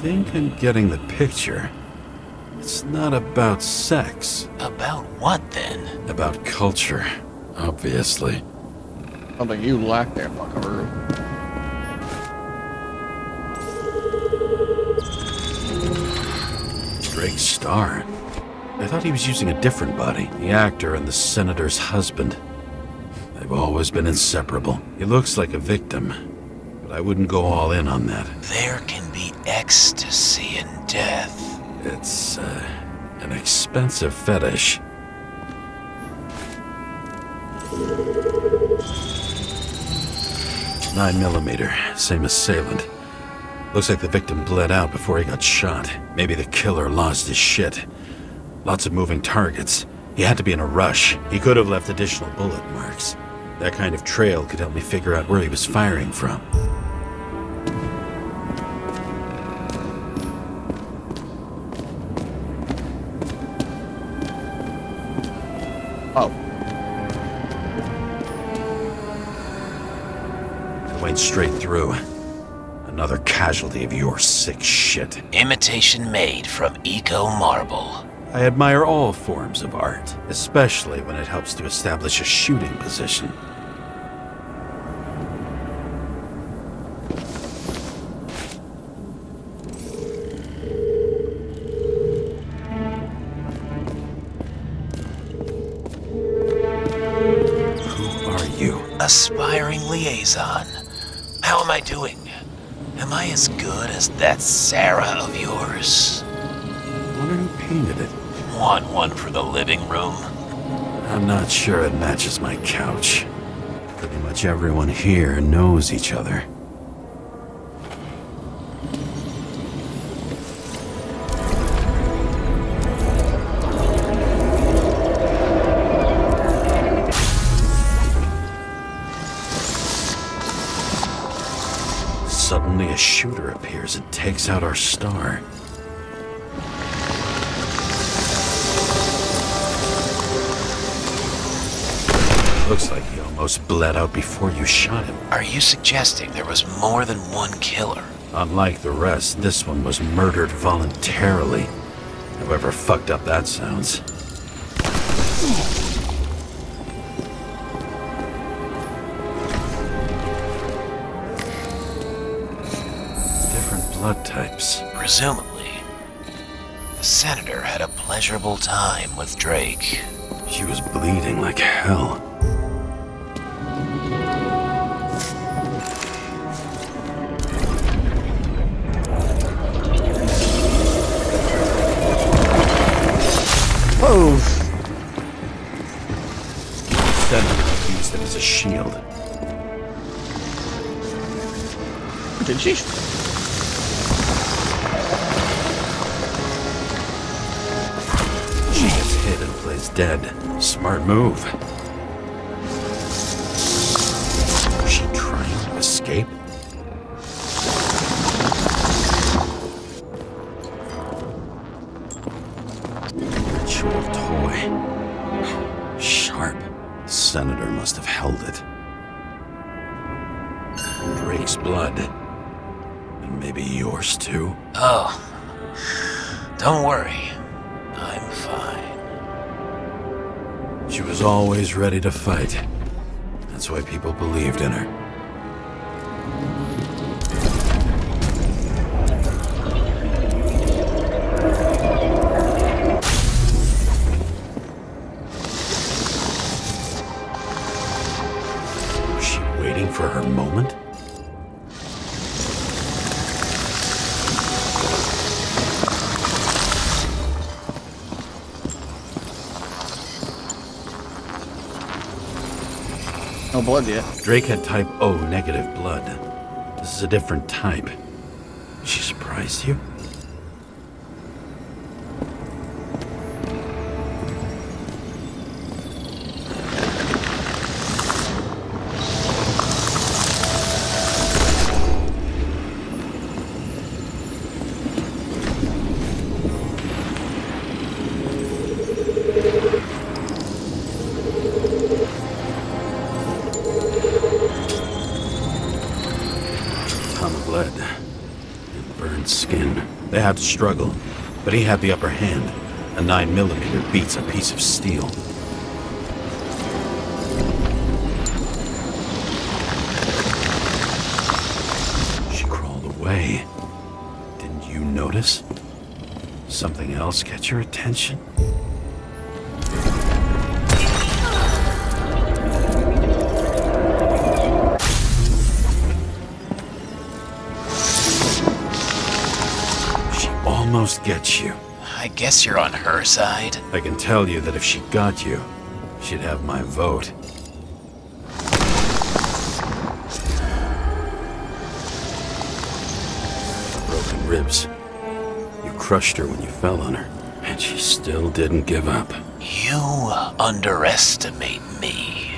think I'm getting the picture. It's not about sex. About what, then? About culture, obviously. Something you lack there, buckaroo. Drake's star. I thought he was using a different body. The actor and the senator's husband. They've always been inseparable. He looks like a victim, but I wouldn't go all in on that. There can be ecstasy in death. It's, an expensive fetish. .9mm, same assailant. Looks like the victim bled out before he got shot. Maybe the killer lost his shit. Lots of moving targets. He had to be in a rush. He could have left additional bullet marks. That kind of trail could help me figure out where he was firing from. Oh. I went straight through. Another casualty of your sick shit. Imitation made from eco marble. I admire all forms of art, especially when it helps to establish a shooting position. Who are you? Aspiring liaison. How am I doing? Am I as good as that Sarah of yours? I wonder who painted it. Want one for the living room? I'm not sure it matches my couch. Pretty much everyone here knows each other. Suddenly a shooter appears and takes out our star. Looks like he almost bled out before you shot him. Are you suggesting there was more than one killer? Unlike the rest, this one was murdered voluntarily. However fucked up that sounds. Different blood types. Presumably. The senator had a pleasurable time with Drake. She was bleeding like hell. Oh. Senator used it as a shield. Did she? She gets hit and plays dead. Smart move. Was she trying to escape? Ritual toy. Sharp. Senator must have held it. Drake's blood. And maybe yours too? Oh. Don't worry. I'm fine. She was always ready to fight. That's why people believed in her. Was she waiting for her moment? No blood yet. Drake had type O negative blood. This is a different type. She surprised you? Ton of lead and burned skin. They had to struggle, but he had the upper hand. A 9mm beats a piece of steel. She crawled away. Didn't you notice? Something else catch your attention? She almost gets you. I guess you're on her side. I can tell you that if she got you, she'd have my vote. Broken ribs. You crushed her when you fell on her, and she still didn't give up. You underestimate me.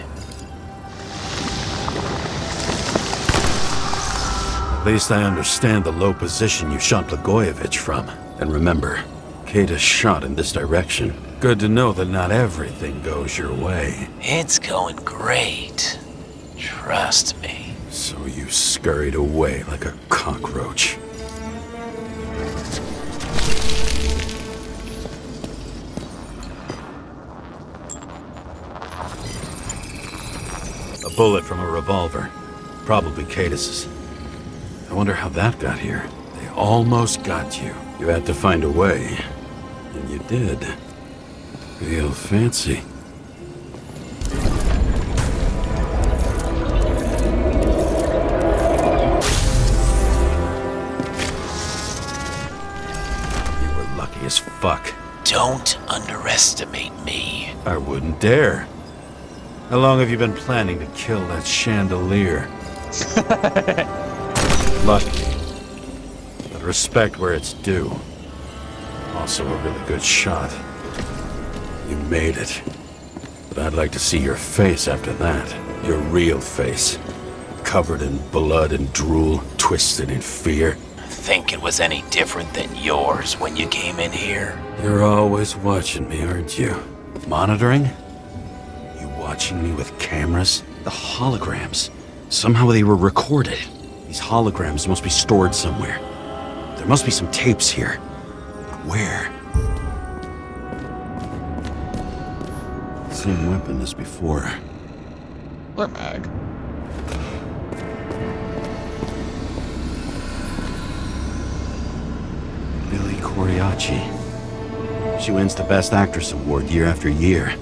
At least I understand the low position you shot Blagojevich from. And remember, Kata's shot in this direction. Good to know that not everything goes your way. It's going great. Trust me. So you scurried away like a cockroach. A bullet from a revolver. Probably Katis's. I wonder how that got here. They almost got you. You had to find a way. And you did. Real fancy. You were lucky as fuck. Don't underestimate me. I wouldn't dare. How long have you been planning to kill that chandelier? Lucky. But respect where it's due. Also a really good shot. You made it. But I'd like to see your face after that. Your real face. Covered in blood and drool, twisted in fear. Think it was any different than yours when you came in here? You're always watching me, aren't you? Monitoring? You watching me with cameras? The holograms. Somehow they were recorded. These holograms must be stored somewhere. There must be some tapes here. But where? Same weapon as before. What mag? Billy Coriacci. She wins the Best Actress award year after year.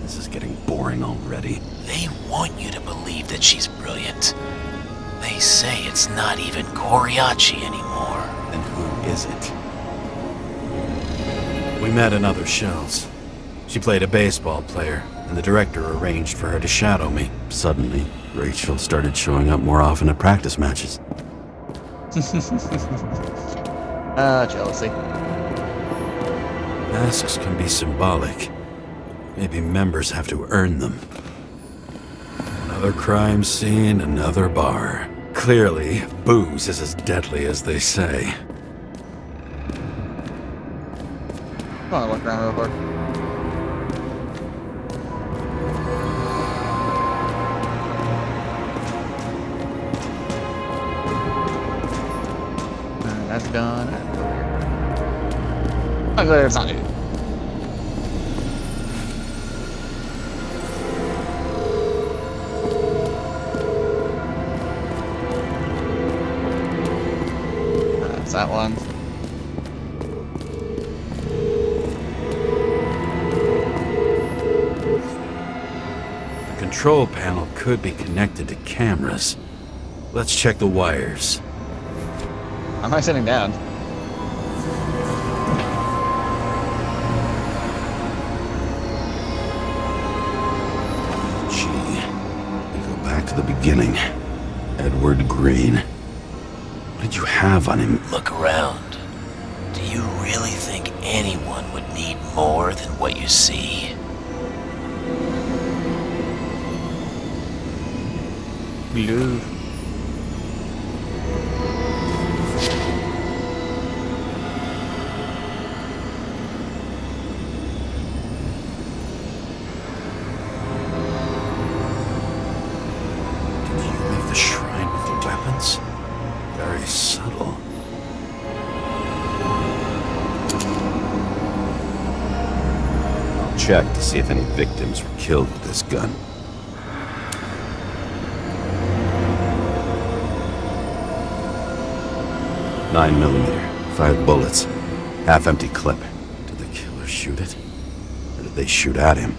This is getting boring already. They want you to believe that she's brilliant. They say it's not even Coriacci anymore. Then who is it? We met in other shells. She played a baseball player, and the director arranged for her to shadow me. Suddenly, Rachel started showing up more often at practice matches. Jealousy. Masks can be symbolic. Maybe members have to earn them. Another crime scene, another bar. Clearly, booze is as deadly as they say. I want to look around real quick. That's done. I'm glad it's not needed. That's that one. The control panel could be connected to cameras. Let's check the wires. How am I sitting down? Gee, we go back to the beginning. Edward Green. What did you have on him? Look around. Do you really think anyone would need more than what you see? Blue. Did you leave the shrine with the weapons? Very subtle. check to see if any victims were killed with this gun. .9mm, 5 bullets, half-empty clip. Did the killer shoot it? Or did they shoot at him?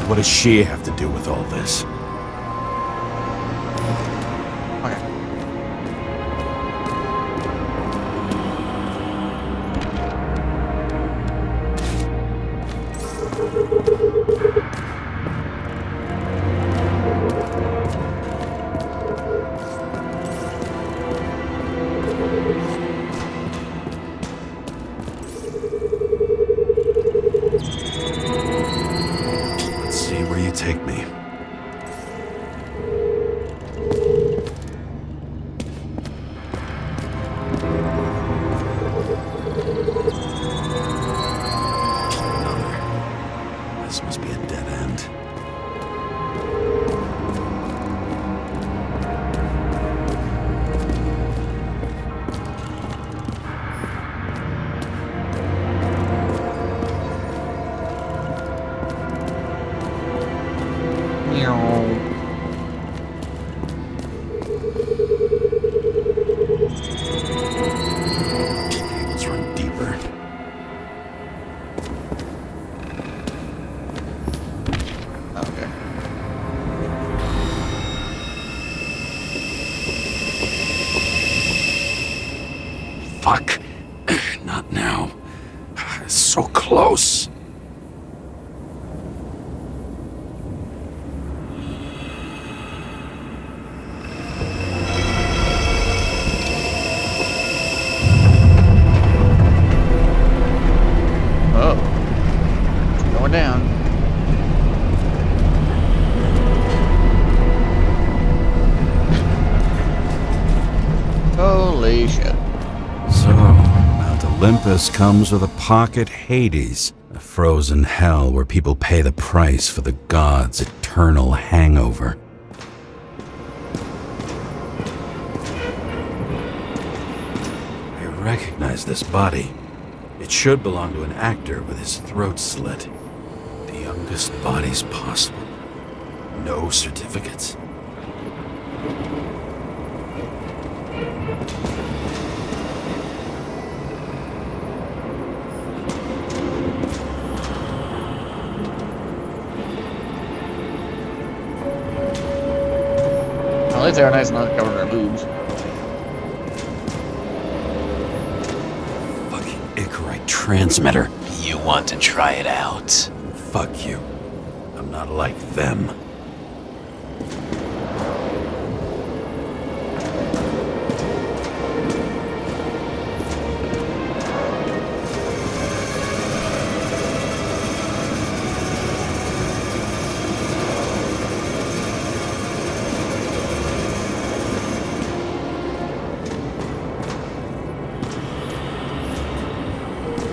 What does she have to do with all this? Okay. Let's see where you take me. Another. This must be a dead end. Let's run deeper. Okay. Fuck. Not now. So close. Oh. Going down. Holy shit. So, Mount Olympus comes with a pocket Hades, a frozen hell where people pay the price for the gods' eternal hangover. I recognize this body. It should belong to an actor with his throat slit. The youngest bodies possible. No certificates. At least they're nice enough to cover their boobs. Fucking Icarite transmitter. You want to try it out? Fuck you. I'm not like them.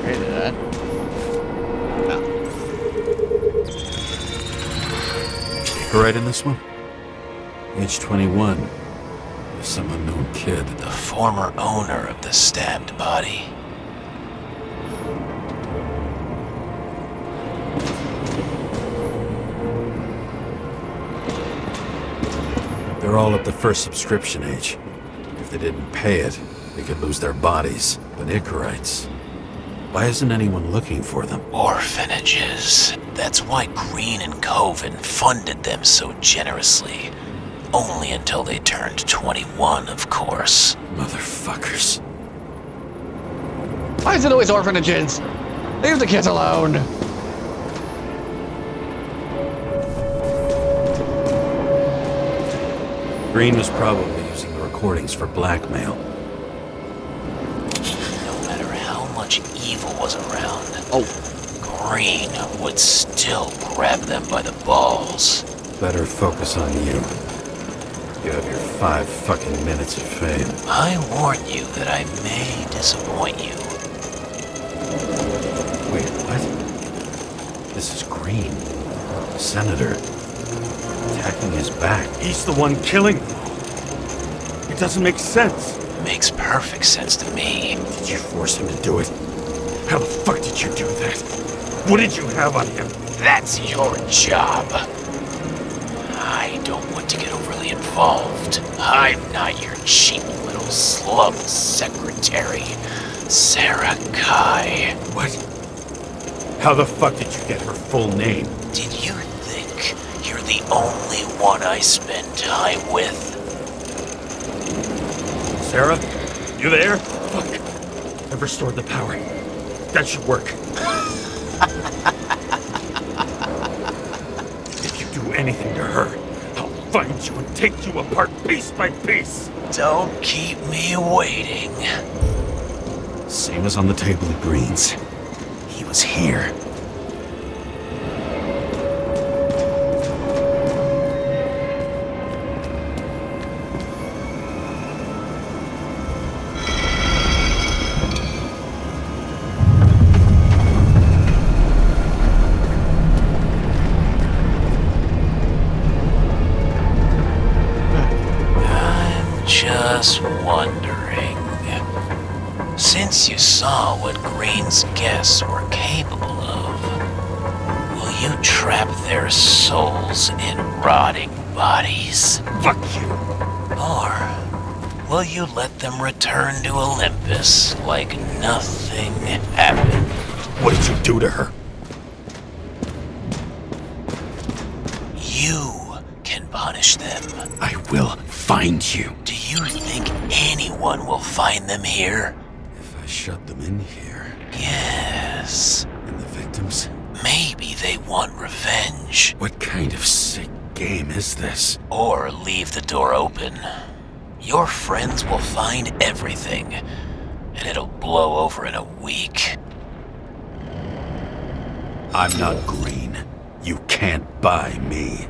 Okay, did that. No. Right in this one? Age 21. Some unknown kid. The former owner of the stabbed body. They're all at the first subscription age. If they didn't pay it, they could lose their bodies. But Icarites, why isn't anyone looking for them? Orphanages. That's why Green and Coven funded them so generously. Only until they turned 21, of course. Motherfuckers. Why is it always orphanages? Leave the kids alone. Green was probably using the recordings for blackmail. No matter how much evil was around, Green would still grab them by the balls. Better focus on you. You have your 5 fucking minutes of fame. I warn you that I may disappoint you. Wait, what? This is Green. Senator. Attacking his back. He's the one killing them. It doesn't make sense. Makes perfect sense to me. Did you force him to do it? How the fuck did you do that? What did you have on him? That's your job. I don't want to get overly involved. I'm not your cheap little slum secretary, Sarah Kai. What? How the fuck did you get her full name? Did you think you're the only one I spend time with? Sarah? You there? Fuck. I've restored the power. That should work. If you do anything to her, I'll find you and take you apart piece by piece. Don't keep me waiting. Same as on the table at Green's. He was here. Just wondering, since you saw what Green's guests were capable of, will you trap their souls in rotting bodies? Fuck you! Or will you let them return to Olympus like nothing happened? What did you do to her? You can punish them. I will find you. Do you think anyone will find them here? If I shut them in here. Yes. And the victims? Maybe they want revenge. What kind of sick game is this? Or leave the door open. Your friends will find everything, and it'll blow over in a week. I'm not Green. You can't buy me.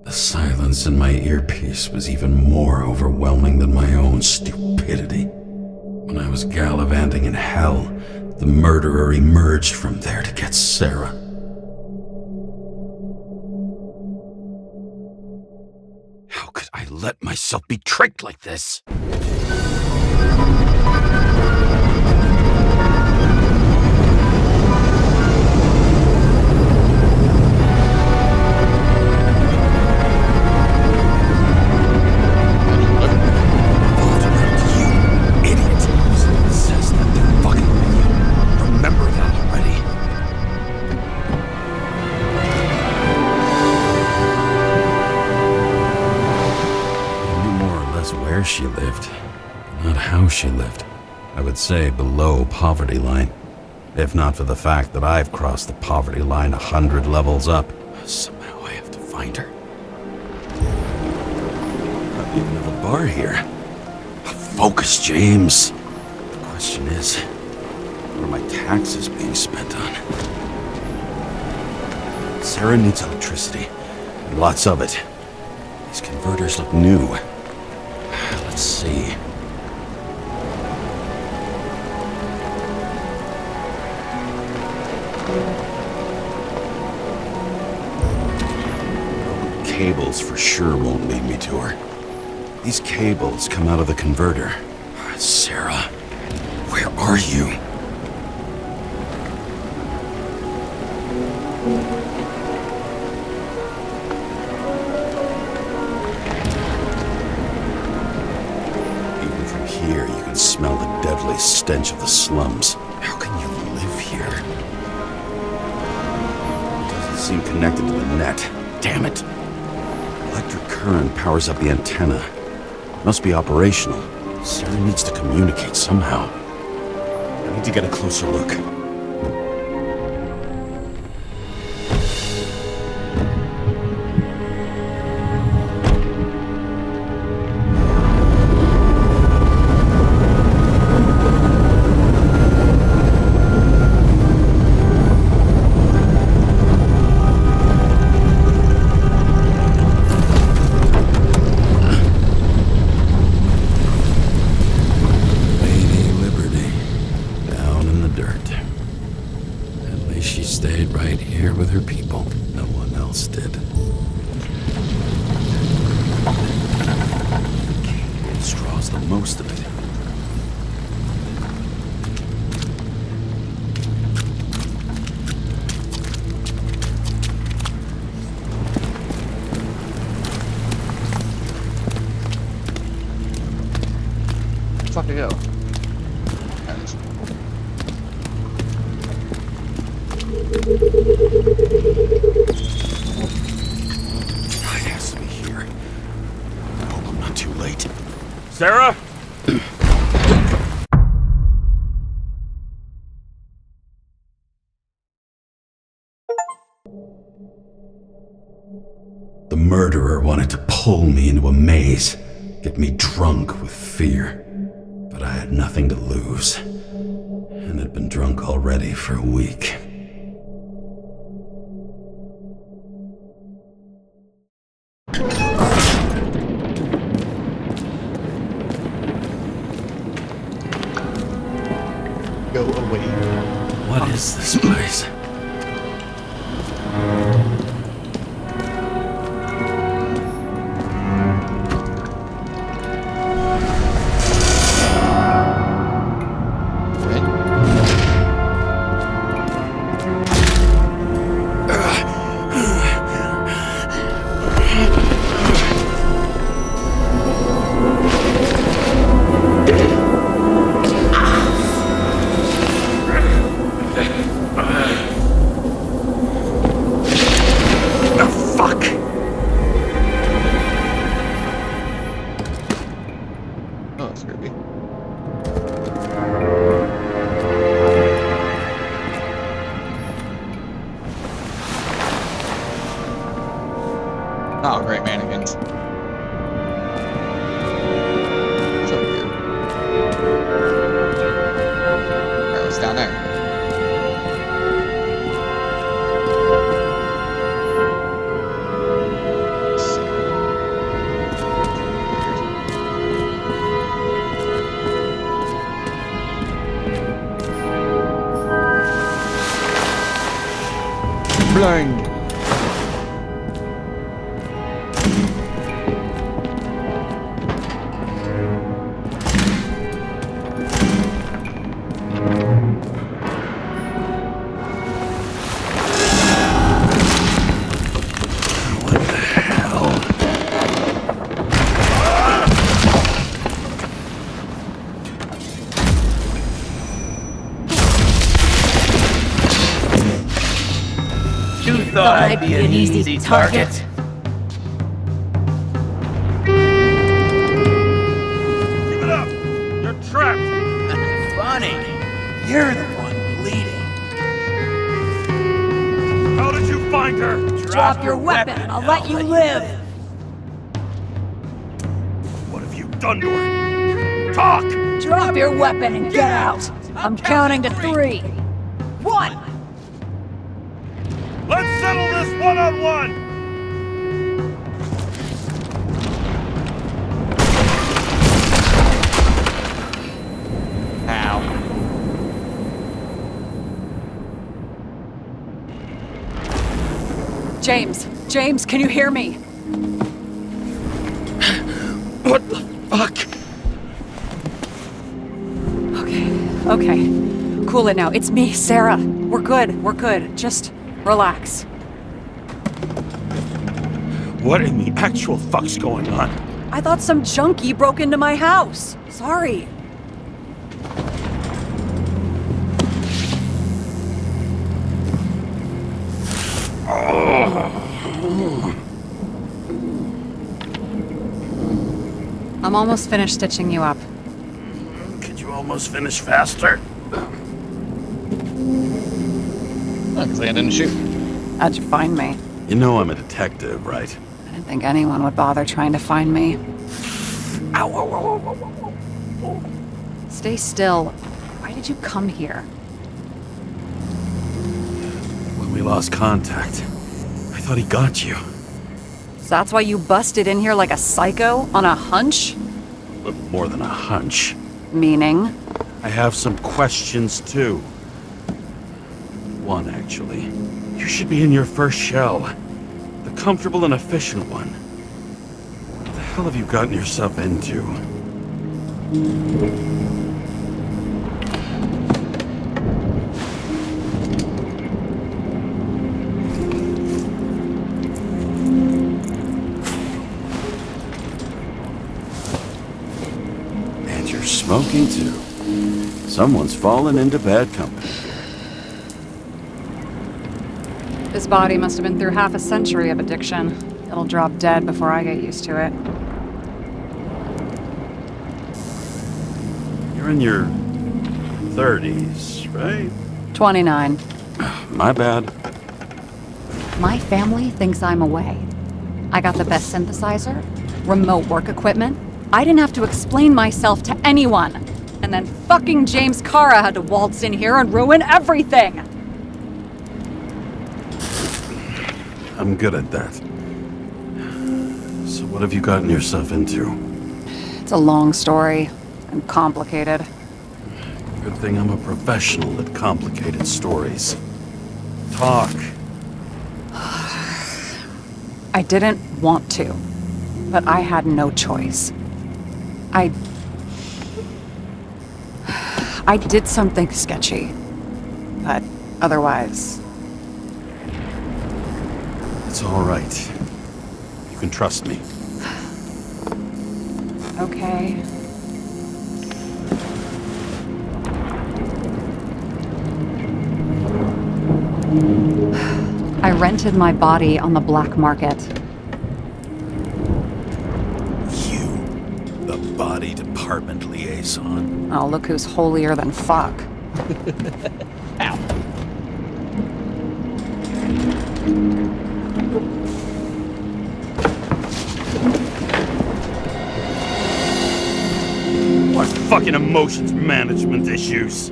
The silence in my earpiece was even more overwhelming than my own stupidity. When I was gallivanting in hell, the murderer emerged from there to get Sarah. How could I let myself be tricked like this? She lived, not how she lived. I would say below poverty line, if not for the fact that I've crossed the poverty line 100 levels up. Somehow I have to find her. Not even have a bar here. Focus, James. The question is, what are my taxes being spent on? Sarah needs electricity, and lots of it. These converters look new. Let's see. Cables for sure won't lead me to her. These cables come out of the converter. Sarah, where are you? Here, you can smell the deadly stench of the slums. How can you live here? It doesn't seem connected to the net. Damn it. Electric current powers up the antenna. Must be operational. Sarah needs to communicate somehow. I need to get a closer look. else did. Cable straws the most of it. Fuck to go. It has to be here. I hope I'm not too late. Sarah? The murderer wanted to pull me into a maze, get me drunk with fear. But I had nothing to lose, and had been drunk already for a week. Go away. What is this place? Oh, that's creepy. Oh, great mannequins. So weird. Alright, what's down there? Let's see. Blind. What the hell? You thought I'd be an easy target? Give it up! You're trapped! Funny. You're the one bleeding. How did you find her? Drop your weapon and I'll let you live. What have you done to her? Talk! Drop your weapon and get out. I'm counting to 3. 1. Let's settle this one-on-one! Ow. James, can you hear me? What the fuck? Okay. Cool it now. It's me, Sarah. We're good. Just relax. What in the actual fuck's going on? I thought some junkie broke into my house. Sorry. I'm almost finished stitching you up. Could you almost finish faster? Because I didn't shoot. How'd you find me? You know I'm a detective, right? I didn't think anyone would bother trying to find me. Stay still. Why did you come here? When we lost contact, I thought he got you. So that's why you busted in here like a psycho on a hunch? But more than a hunch. Meaning? I have some questions too. One, actually. You should be in your first shell. comfortable and efficient one. What the hell have you gotten yourself into? And you're smoking too. Someone's fallen into bad company. His body must have been through half a century of addiction. It'll drop dead before I get used to it. You're in your 30s, right? 29. My bad. My family thinks I'm away. I got the best synthesizer, remote work equipment. I didn't have to explain myself to anyone. And then fucking James Kara had to waltz in here and ruin everything! I'm good at that. So what have you gotten yourself into? It's a long story and complicated. Good thing I'm a professional at complicated stories. Talk. I didn't want to, but I had no choice. I did something sketchy, but otherwise... It's all right. You can trust me. Okay. I rented my body on the black market. You, the body department liaison. Oh, look who's holier than fuck. Ow. What fucking emotions management issues?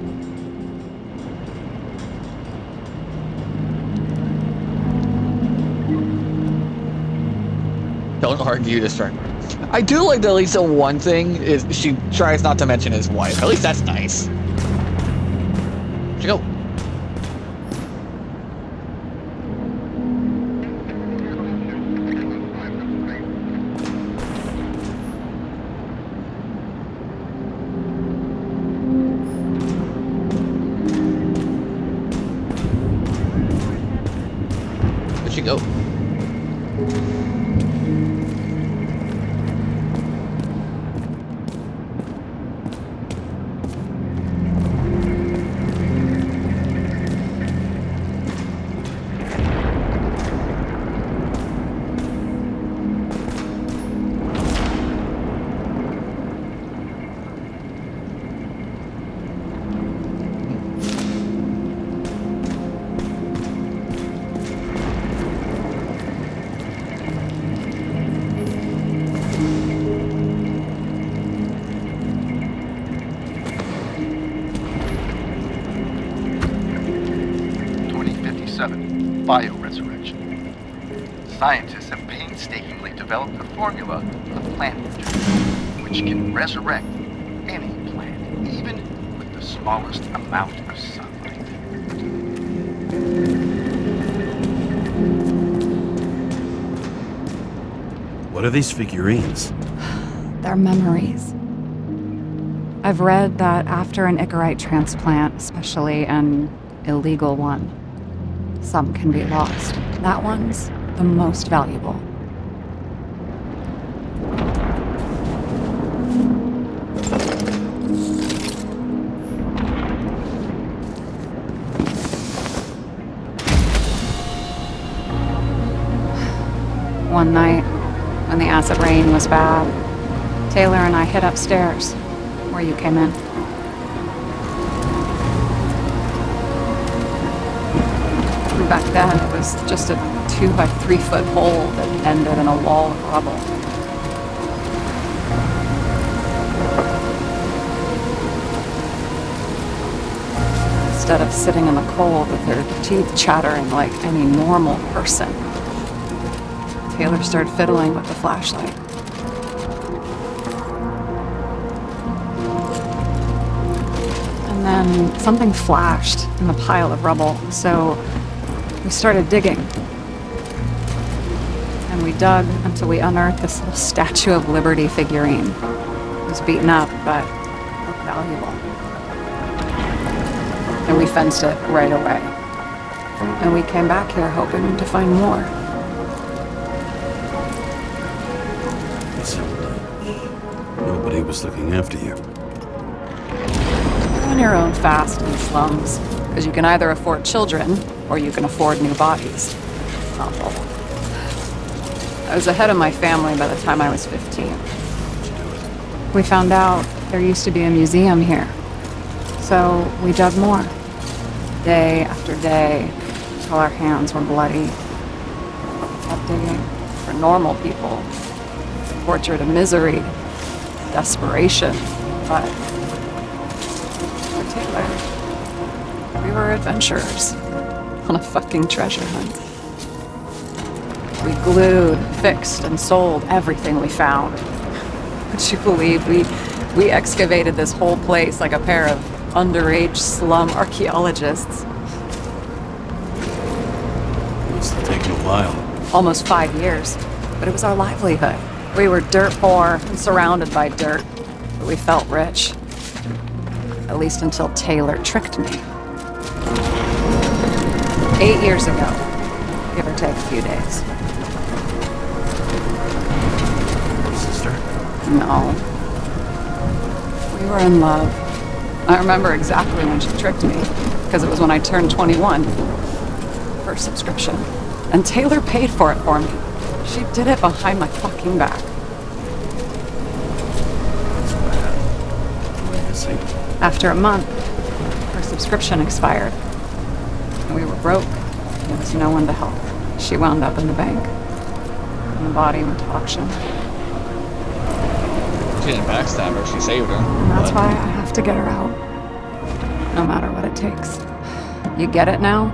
Don't argue this turn. I do like that at least the one thing is she tries not to mention his wife. At least that's nice. She go. Where'd she go? Bioresurrection. Scientists have painstakingly developed a formula of plant nutrition which can resurrect any plant, even with the smallest amount of sunlight. What are these figurines? They're memories. I've read that after an Icarite transplant, especially an illegal one, some can be lost. That one's the most valuable. One night, when the acid rain was bad, Taylor and I hid upstairs, where you came in. Back then, it was just a 2 by 3 foot hole that ended in a wall of rubble. Instead of sitting in the cold with her teeth chattering like any normal person, Taylor started fiddling with the flashlight. And then something flashed in the pile of rubble, so we started digging. And we dug until we unearthed this little Statue of Liberty figurine. It was beaten up, but looked valuable. And we fenced it right away. And we came back here hoping to find more. It sounded like nobody was looking after you. You're on your own fast in slums, because you can either afford children, or you can afford new bodies. Not both. I was ahead of my family by the time I was 15. We found out there used to be a museum here. So we dug more. Day after day, until our hands were bloody. We kept digging for normal people. Torture to misery, desperation, but for Taylor, we were adventurers on a fucking treasure hunt. We glued, fixed, and sold everything we found. Would you believe we excavated this whole place like a pair of underage slum archaeologists? Must have taken a while. Almost 5 years, but it was our livelihood. We were dirt poor and surrounded by dirt, but we felt rich. At least until Taylor tricked me. 8 years ago, give or take a few days. Sister? No. We were in love. I remember exactly when she tricked me, because it was when I turned 21. First subscription. And Taylor paid for it for me. She did it behind my fucking back. That's bad. Missing. After a month, her subscription expired. And we were broke. There was no one to help. She wound up in the bank. And the body went to auction. She didn't backstab her, she saved her. And that's why I have to get her out. No matter what it takes. You get it now?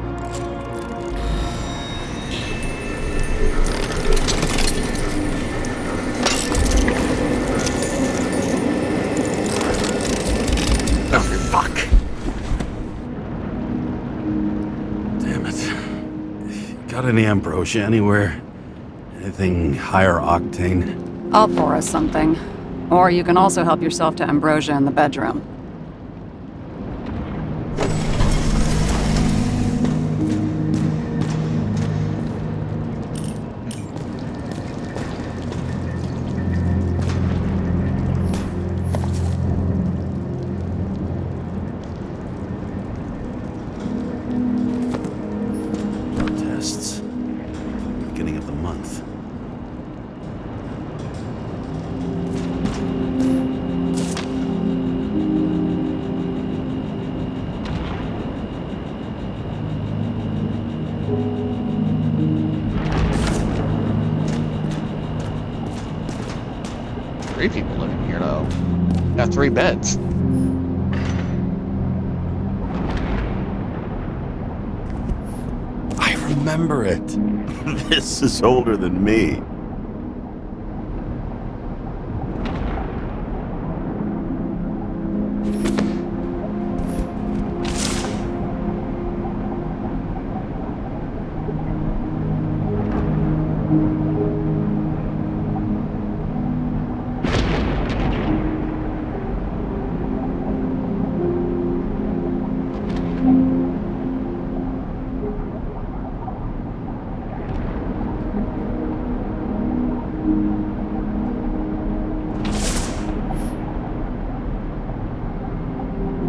Oh, fuck. Damn it. Got any ambrosia anywhere? Anything higher octane? I'll pour us something. Or you can also help yourself to ambrosia in the bedroom. Blood tests. Beginning of the month. Three people living here, though. Got 3 beds. I remember it. This is older than me.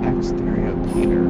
Exterior Peter.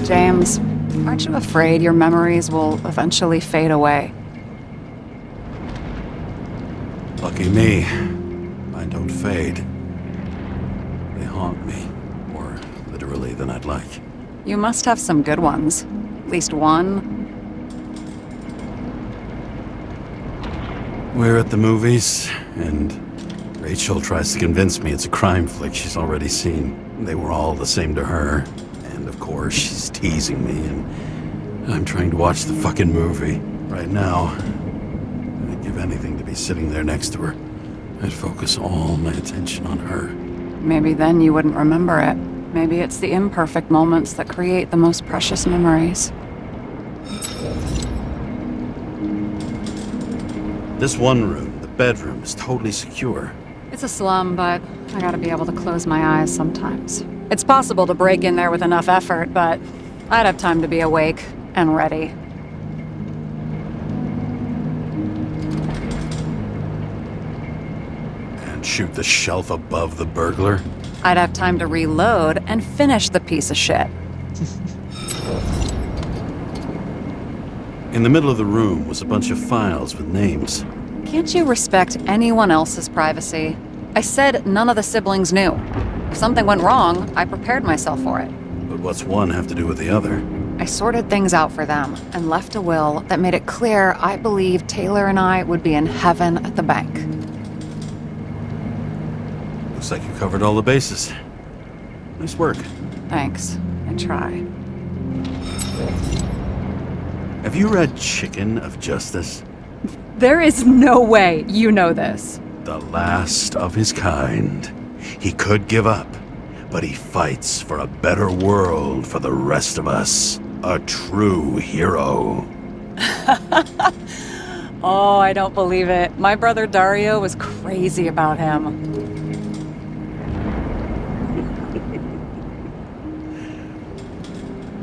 James, aren't you afraid your memories will eventually fade away? Lucky me. Mine don't fade. They haunt me. literally, than I'd like. You must have some good ones. At least one. We're at the movies, and Rachel tries to convince me it's a crime flick she's already seen. They were all the same to her, and of course she's teasing me, and I'm trying to watch the fucking movie. Right now, I'd give anything to be sitting there next to her. I'd focus all my attention on her. Maybe then you wouldn't remember it. Maybe it's the imperfect moments that create the most precious memories. This one room, the bedroom, is totally secure. It's a slum, but I gotta be able to close my eyes sometimes. It's possible to break in there with enough effort, but I'd have time to be awake and ready. And shoot the shelf above the burglar? I'd have time to reload and finish the piece of shit. In the middle of the room was a bunch of files with names. Can't you respect anyone else's privacy? I said none of the siblings knew. If something went wrong, I prepared myself for it. But what's one have to do with the other? I sorted things out for them and left a will that made it clear I believed Taylor and I would be in heaven at the bank. Looks like you covered all the bases. Nice work. Thanks. I try. Have you read Chicken of Justice? There is no way you know this. The last of his kind. He could give up, but he fights for a better world for the rest of us. A true hero. Oh, I don't believe it. My brother Dario was crazy about him.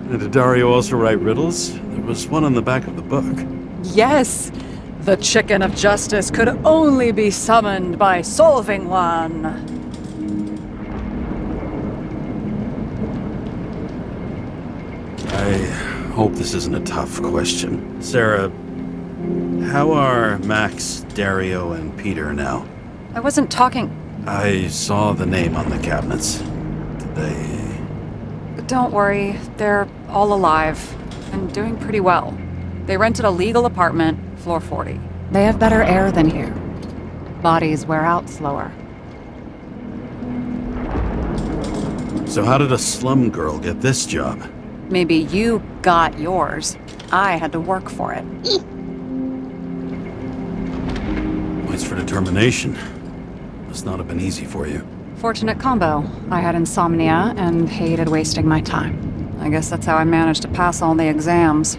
Did Dario also write riddles? There was one on the back of the book. Yes! The Chicken of Justice could only be summoned by solving one. I hope this isn't a tough question. Sarah, how are Max, Dario, and Peter now? I wasn't talking... I saw the name on the cabinets. Did they... Don't worry, they're all alive and doing pretty well. They rented a legal apartment, floor 40. They have better air than here. Bodies wear out slower. So how did a slum girl get this job? Maybe you got yours. I had to work for it. Points for determination. Must not have been easy for you. Fortunate combo. I had insomnia and hated wasting my time. I guess that's how I managed to pass all the exams.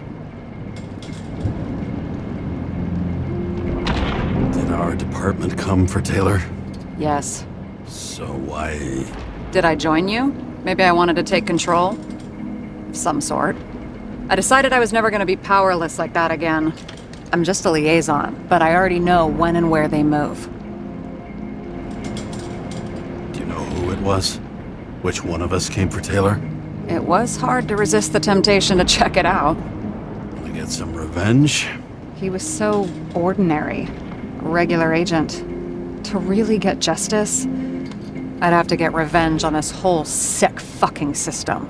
Did our department come for Taylor? Yes. So why... Did I join you? Maybe I wanted to take control? Of some sort. I decided I was never going to be powerless like that again. I'm just a liaison, but I already know when and where they move. Do you know who it was? Which one of us came for Taylor? It was hard to resist the temptation to check it out. Want to get some revenge? He was so ordinary. A regular agent. To really get justice, I'd have to get revenge on this whole sick fucking system.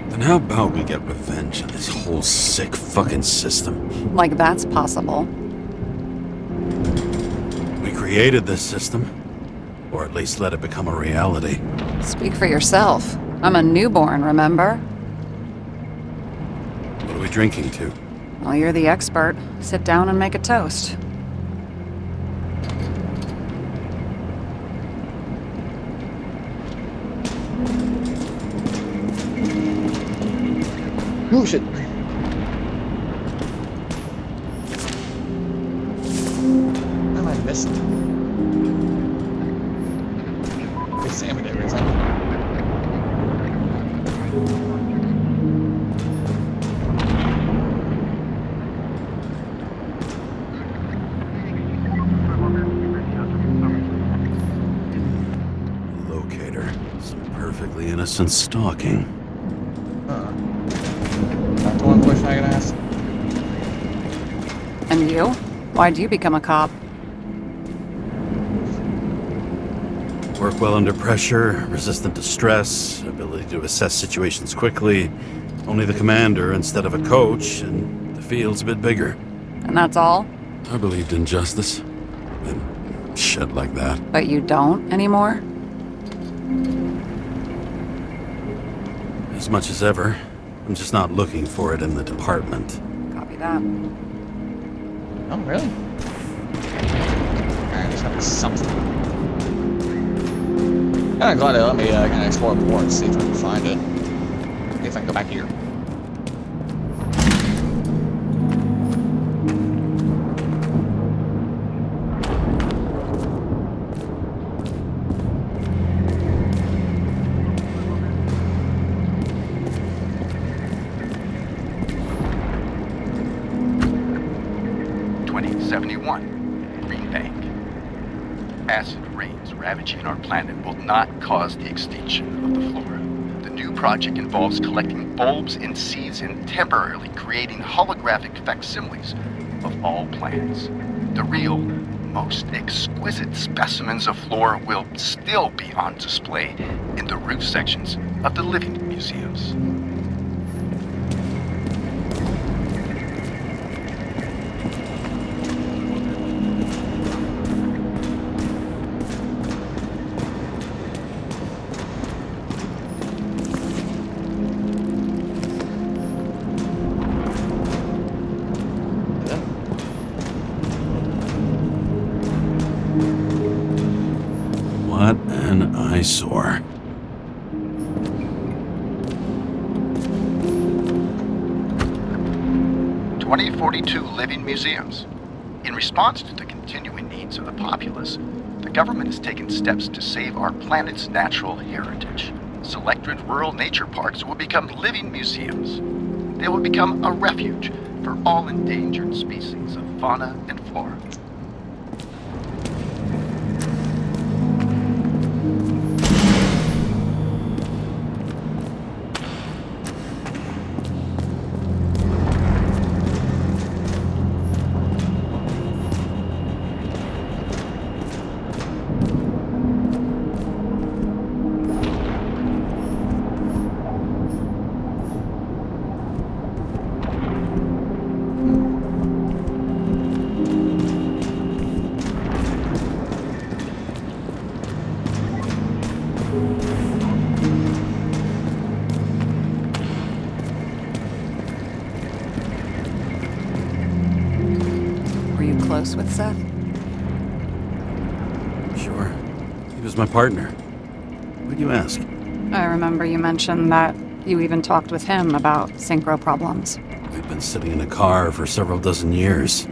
Then how about we get revenge on this whole sick fucking system? Like that's possible. We created this system. Or at least let it become a reality. Speak for yourself. I'm a newborn, remember? What are we drinking to? Well, you're the expert. Sit down and make a toast. Oh shit. What am I missing? Big salmon every time. Locator. Some perfectly innocent stalking. Not the one question I can ask. And you? Why'd you become a cop? Work well under pressure, resistant to stress, ability to assess situations quickly. Only the commander instead of a coach, and the field's a bit bigger. And that's all? I believed in justice. And shit like that. But you don't anymore? As much as ever. I'm just not looking for it in the department. Copy that. Oh, really? Alright, there's gotta be something. Kinda glad they let me kinda explore more and see if I can find it. See if I can go back here. Acid rains ravaging our planet will not cause the extinction of the flora. The new project involves collecting bulbs and seeds and temporarily creating holographic facsimiles of all plants. The real, most exquisite specimens of flora will still be on display in the roof sections of the living museums. What an eyesore. "2042 living museums. In response to the continuing needs of the populace, the government has taken steps to save our planet's natural heritage. Selected rural nature parks will become living museums. They will become a refuge for all endangered species of fauna and flora. Close with Seth? Sure. He was my partner. Why'd you ask? I remember you mentioned that you even talked with him about synchro problems. We've been sitting in a car for several dozen years.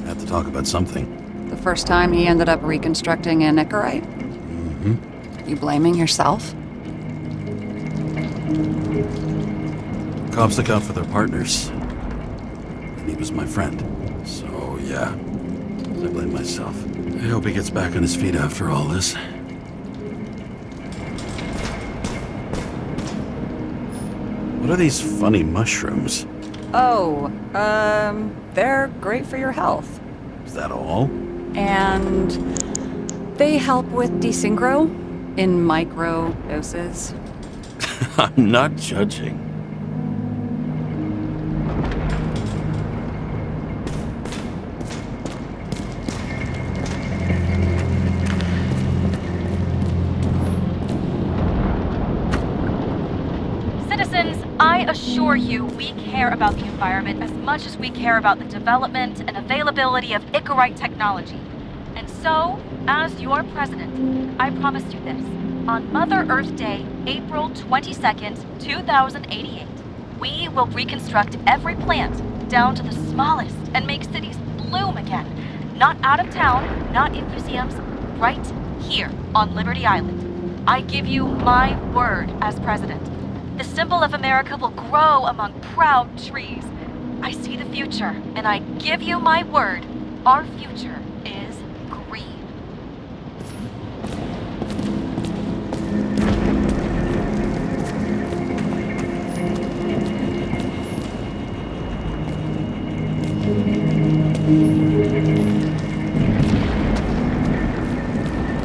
Had to talk about something. The first time he ended up reconstructing an Icarite? Mm-hmm. You blaming yourself? Cops look out for their partners. And he was my friend. So, yeah. I blame myself. I hope he gets back on his feet after all this. What are these funny mushrooms? Oh, they're great for your health. Is that all? And they help with desynchro in micro doses. I'm not judging. I assure you, we care about the environment as much as we care about the development and availability of Icarite technology. And so, as your president, I promise you this. On Mother Earth Day, April 22nd, 2088, we will reconstruct every plant down to the smallest and make cities bloom again. Not out of town, not in museums, right here on Liberty Island. I give you my word as president. The symbol of America will grow among proud trees. I see the future, and I give you my word, our future is green.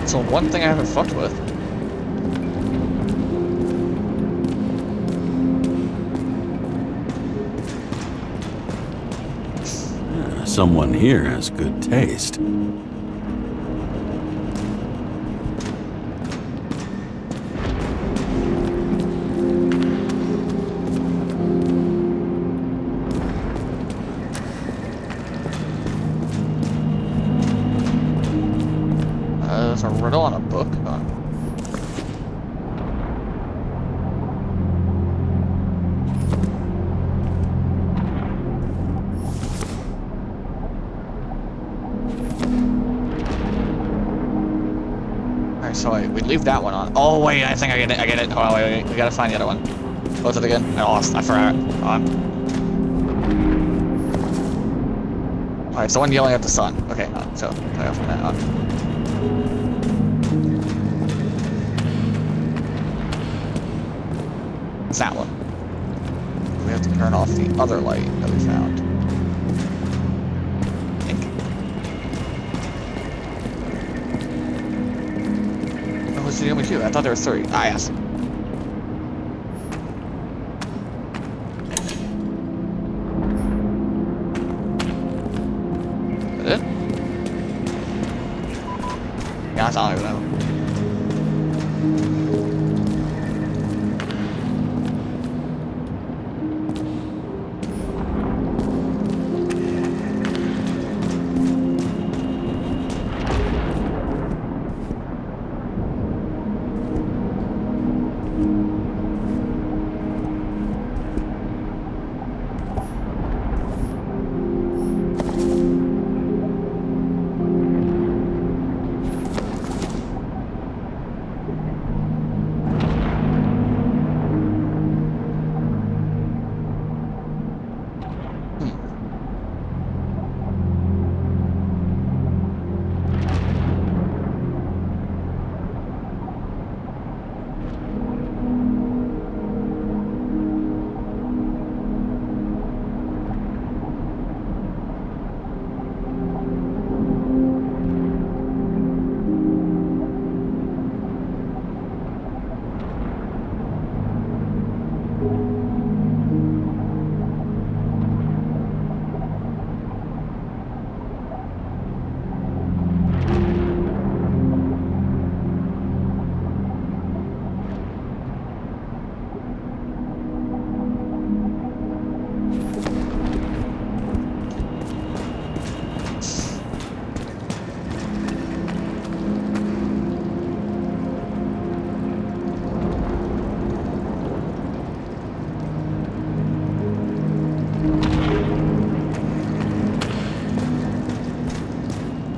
So one thing I haven't fucked with. Someone here has good taste. There's a riddle on a book. Alright, so we leave that one on. Oh wait, I think I get it. I get it. Oh wait, we gotta find the other one. What's it again? I lost. I forgot. Alright, so one yelling at the sun. Okay, so I gotta find that on. It's that one. We have to turn off the other light that we found. I think. Oh, what's the only two? I thought there were three. Ah, yes. Is that it? Yeah, I don't even know.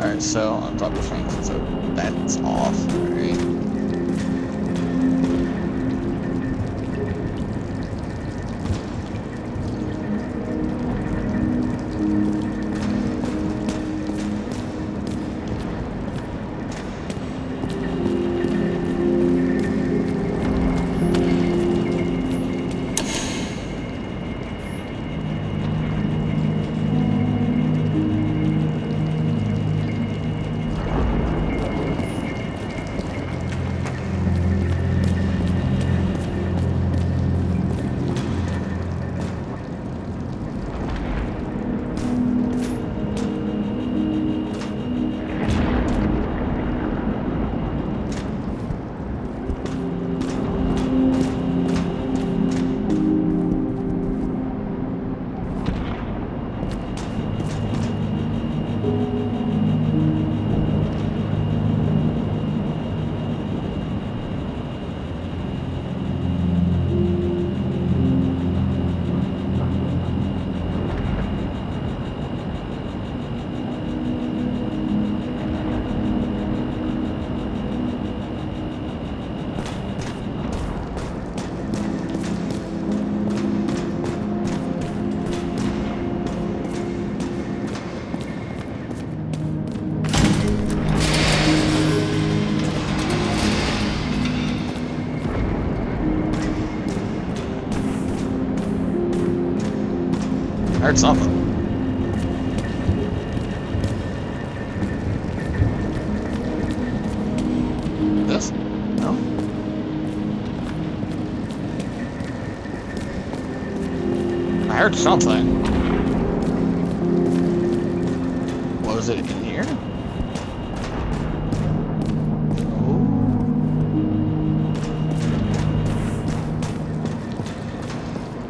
Alright, so on top of things, so that's off, right? I heard something. this? No? I heard something. Was it in here?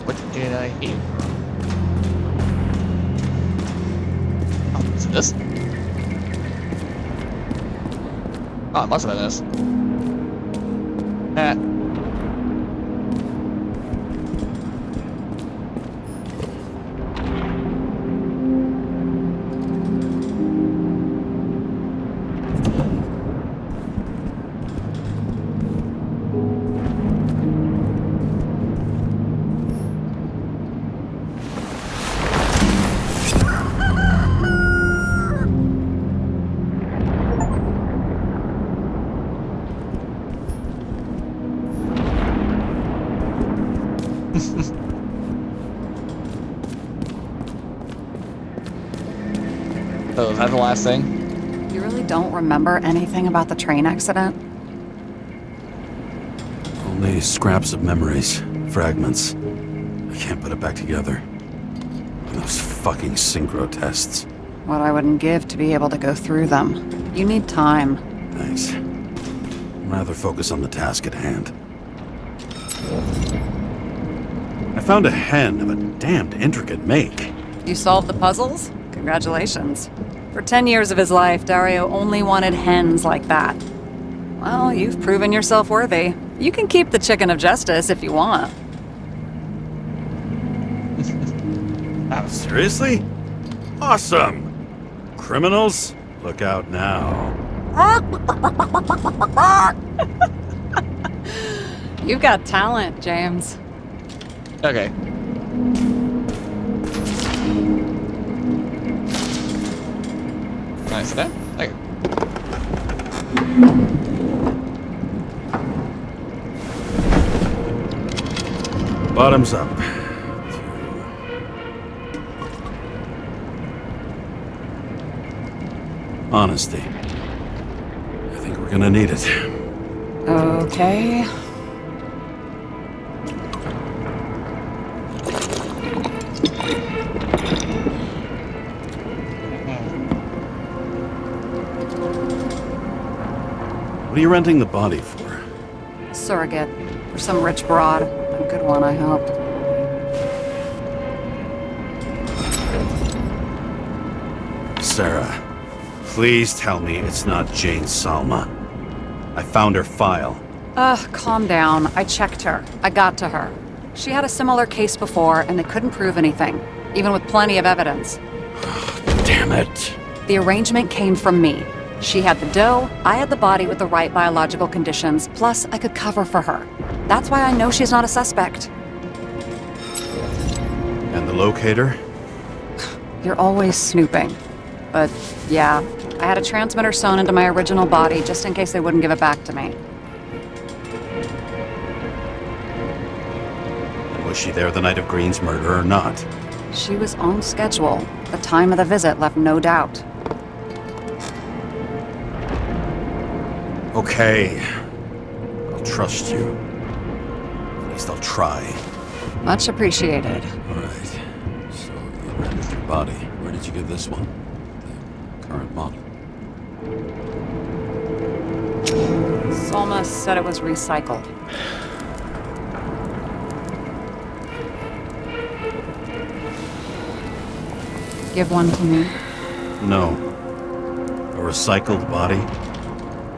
What did I hear? Oh, is it this? Oh, it must have been this. So, is that the last thing? You really don't remember anything about the train accident? Only scraps of memories, fragments. I can't put it back together. And those fucking synchro tests. What I wouldn't give to be able to go through them. You need time. Thanks. I'd rather focus on the task at hand. I found a hen of a damned intricate make. You solved the puzzles? Congratulations. For 10 years of his life, Dario only wanted hens like that. Well, you've proven yourself worthy. You can keep the chicken of justice if you want. Oh, seriously? Awesome! Criminals, look out now. You've got talent, James. Okay. Can I sit down? Okay. Bottoms up. Honesty. I think we're gonna need it. Okay. What are you renting the body for? Surrogate. For some rich broad. A good one, I hope. Sarah, please tell me it's not Jane Salma. I found her file. Calm down. I checked her. I got to her. She had a similar case before, and they couldn't prove anything, even with plenty of evidence. Damn it. The arrangement came from me. She had the dough, I had the body with the right biological conditions, plus I could cover for her. That's why I know she's not a suspect. And the locator? You're always snooping. But yeah, I had a transmitter sewn into my original body just in case they wouldn't give it back to me. Was she there the night of Green's murder or not? She was on schedule. The time of the visit left no doubt. Okay. I'll trust you. At least I'll try. Much appreciated. All right. So you rented your body. Where did you get this one? The current model. Salma said it was recycled. Give one to me. No. A recycled body?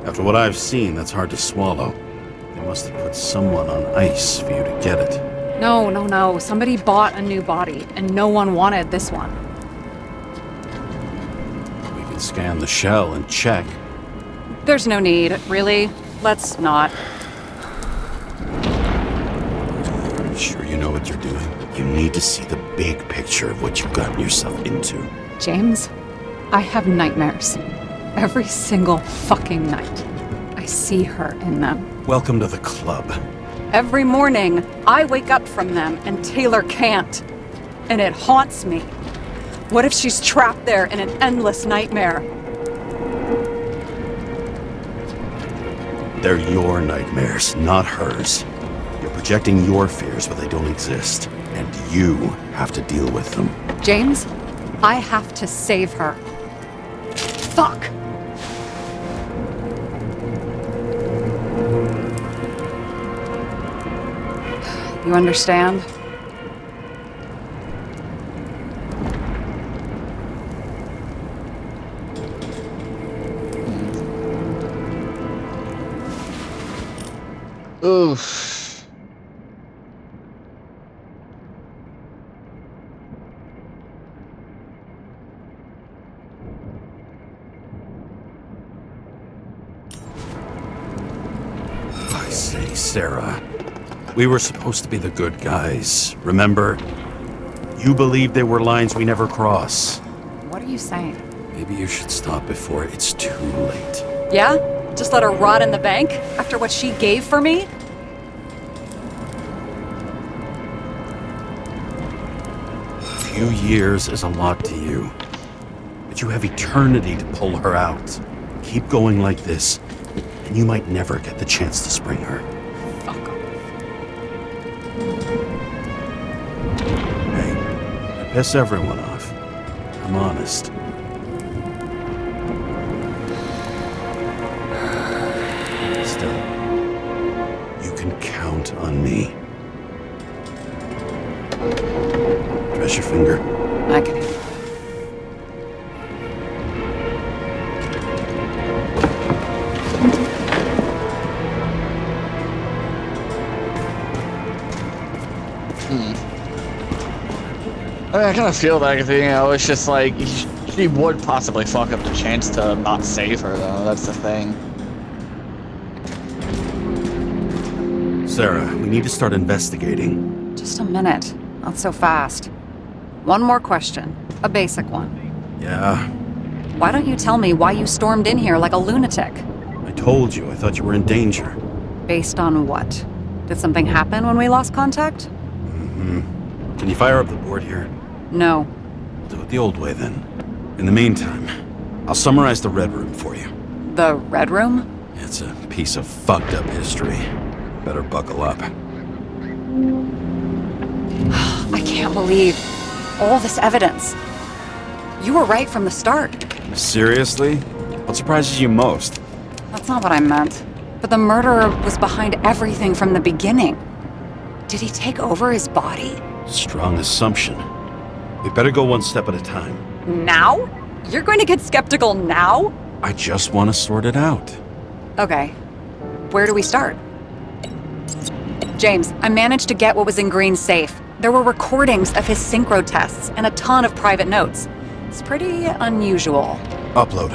After what I've seen, that's hard to swallow. They must have put someone on ice for you to get it. No. Somebody bought a new body, and no one wanted this one. We can scan the shell and check. There's no need, really. Let's not. Sure you know what you're doing? You need to see the big picture of what you've gotten yourself into. James, I have nightmares. Every single fucking night. I see her in them. Welcome to the club. Every morning, I wake up from them and Taylor can't. And it haunts me. What if she's trapped there in an endless nightmare? They're your nightmares, not hers. You're projecting your fears, but they don't exist. And you have to deal with them. James, I have to save her. Fuck! You understand? Oof. I say, Sarah. We were supposed to be the good guys, remember? You believed there were lines we never cross. What are you saying? Maybe you should stop before it's too late. Yeah? Just let her rot in the bank after what she gave for me? A few years is a lot to you, but you have eternity to pull her out. Keep going like this, and you might never get the chance to spring her. Fuck off. Hey, I piss everyone off. I'm honest. Still, you can count on me. Press your finger. I can hear. I mean, I kind of feel like, it's just like, she would possibly fuck up the chance to not save her, though. That's the thing. Sarah, we need to start investigating. Just a minute. Not so fast. One more question. A basic one. Yeah, Why don't you tell me why you stormed in here like a lunatic? I told you. I thought you were in danger. Based on what? Did something happen when we lost contact? Mm-hmm. Can you fire up the board here? No. Do it the old way, then. In the meantime, I'll summarize the Red Room for you. The Red Room? It's a piece of fucked up history. Better buckle up. I can't believe all this evidence. You were right from the start. Seriously? What surprises you most? That's not what I meant. But the murderer was behind everything from the beginning. Did he take over his body? Strong assumption. We better go one step at a time. Now? You're going to get skeptical now? I just want to sort it out. Okay. Where do we start? James, I managed to get what was in Green's safe. There were recordings of his synchro tests and a ton of private notes. It's pretty unusual. Upload.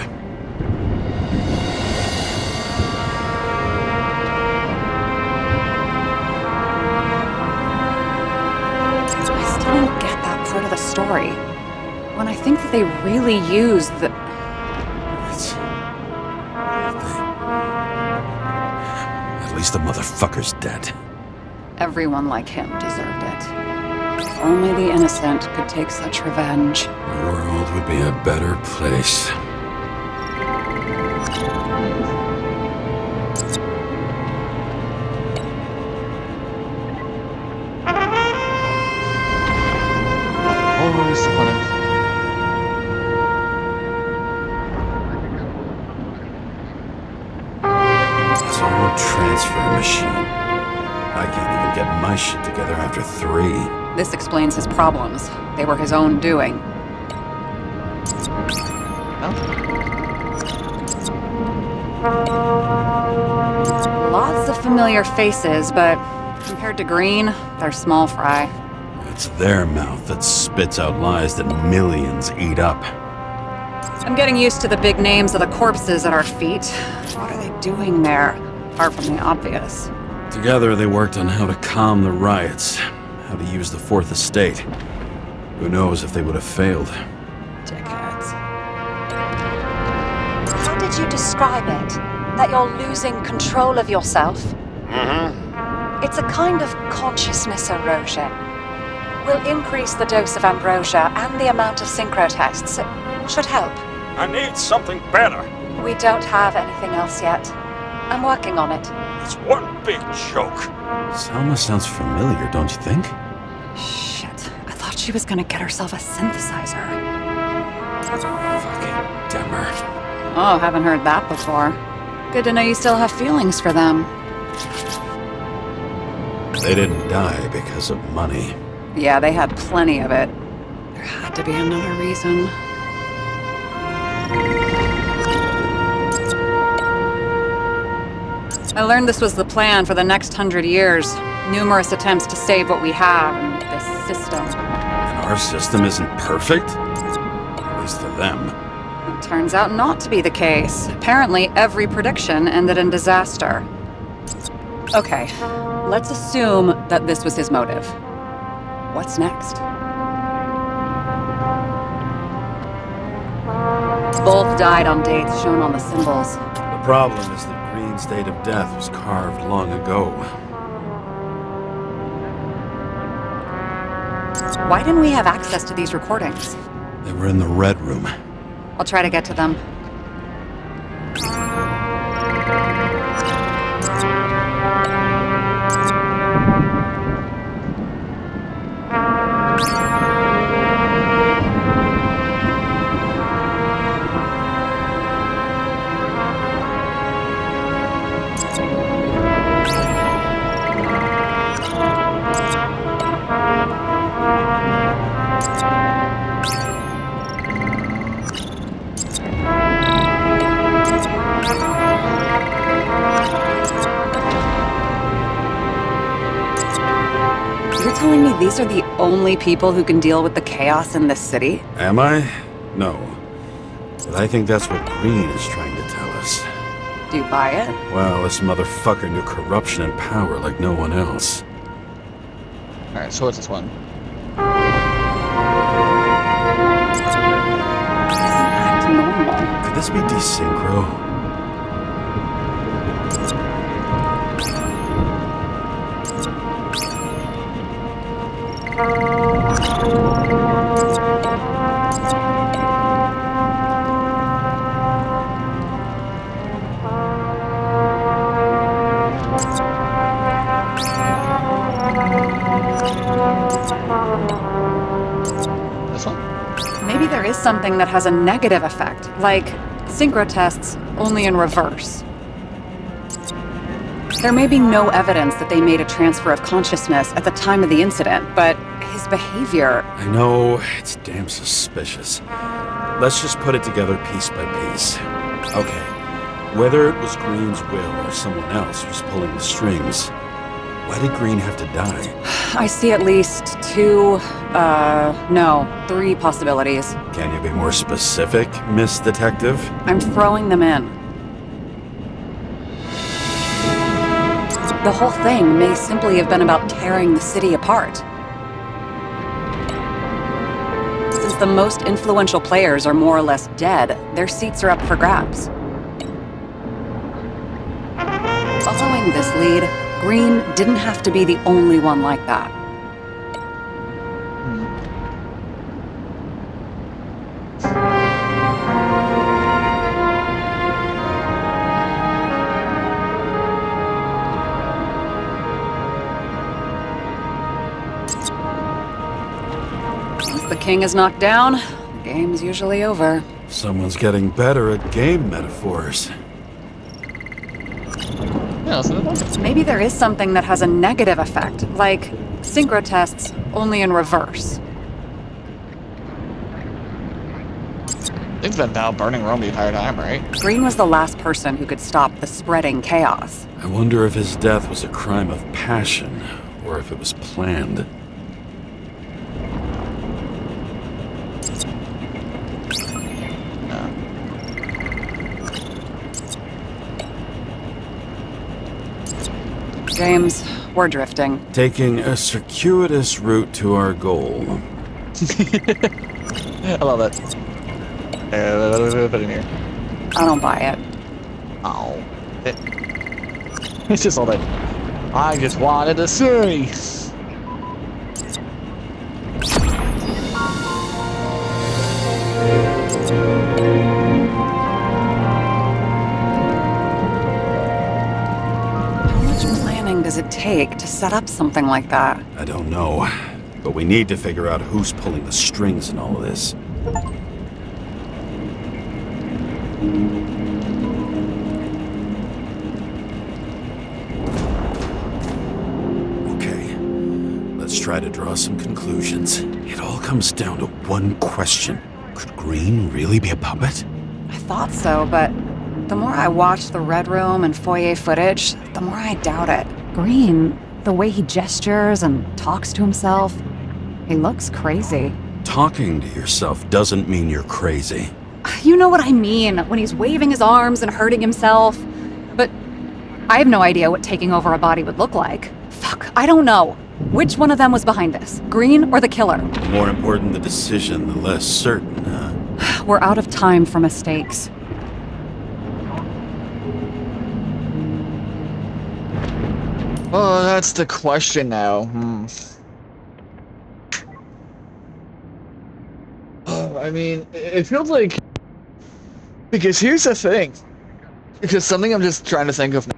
I still don't get that part of the story. When I think that they really used the... It's... At least the motherfucker's dead. Everyone like him deserved it. If only the innocent could take such revenge. The world would be a better place. Always wanted. Zone transfer machine. I can't even get my shit together after 3. This explains his problems. They were his own doing. Lots of familiar faces, but compared to Green, they're small fry. It's their mouth that spits out lies that millions eat up. I'm getting used to the big names of the corpses at our feet. What are they doing there? Apart from the obvious. Together, they worked on how to calm the riots, how to use the Fourth Estate. Who knows if they would have failed. Dickheads. How did you describe it? That you're losing control of yourself? Mm-hmm. It's a kind of consciousness erosion. We'll increase the dose of ambrosia and the amount of synchro tests. It should help. I need something better. We don't have anything else yet. I'm working on it. It's one big joke. Selma sounds familiar, don't you think? Shit. I thought she was gonna get herself a synthesizer. Fucking Demmer. Oh, haven't heard that before. Good to know you still have feelings for them. They didn't die because of money. Yeah, they had plenty of it. There had to be another reason. I learned this was the plan for the next 100 years. Numerous attempts to save what we have in this system. And our system isn't perfect? At least to them. It turns out not to be the case. Apparently, every prediction ended in disaster. Okay, let's assume that this was his motive. What's next? Both died on dates shown on the symbols. The problem is that Green's date of death was carved long ago. Why didn't we have access to these recordings? They were in the Red Room. I'll try to get to them. You're telling me these are the only people who can deal with the chaos in this city? Am I? No. But I think that's what Green is trying to tell us. Do you buy it? Well, this motherfucker knew corruption and power like no one else. Alright, so what's this one? Act normal. Could this be desynchro? This one? Maybe there is something that has a negative effect, like synchro tests, only in reverse. There may be no evidence that they made a transfer of consciousness at the time of the incident, but his behavior... I know, it's damn suspicious. Let's just put it together piece by piece. Okay, whether it was Green's will or someone else who's pulling the strings, why did Green have to die? I see at least three possibilities. Can you be more specific, Miss Detective? I'm throwing them in. The whole thing may simply have been about tearing the city apart. Since the most influential players are more or less dead, their seats are up for grabs. Following this lead, Green didn't have to be the only one like that. Once the king is knocked down, the game's usually over. Someone's getting better at game metaphors. Yeah, listen to that. Maybe there is something that has a negative effect, like synchro tests, only in reverse. Things been about burning Rome the entire time, right? Green was the last person who could stop the spreading chaos. I wonder if his death was a crime of passion, or if it was planned. James, we're drifting. Taking a circuitous route to our goal. I love it. Put it in here. I don't buy it. Oh. It's just all that I just wanted to see. planning does it take to set up something like that? I don't know, but we need to figure out who's pulling the strings in all of this. Okay, let's try to draw some conclusions. It all comes down to one question. Could Green really be a puppet? I thought so, but the more I watch the Red Room and foyer footage, the more I doubt it. Green, the way he gestures and talks to himself, he looks crazy. Talking to yourself doesn't mean you're crazy. You know what I mean, when he's waving his arms and hurting himself. But I have no idea what taking over a body would look like. Fuck, I don't know. Which one of them was behind this? Green or the killer? The more important the decision, the less certain, huh? We're out of time for mistakes. Oh, that's the question now. I mean, it feels like... Because here's the thing. Because something I'm just trying to think of now.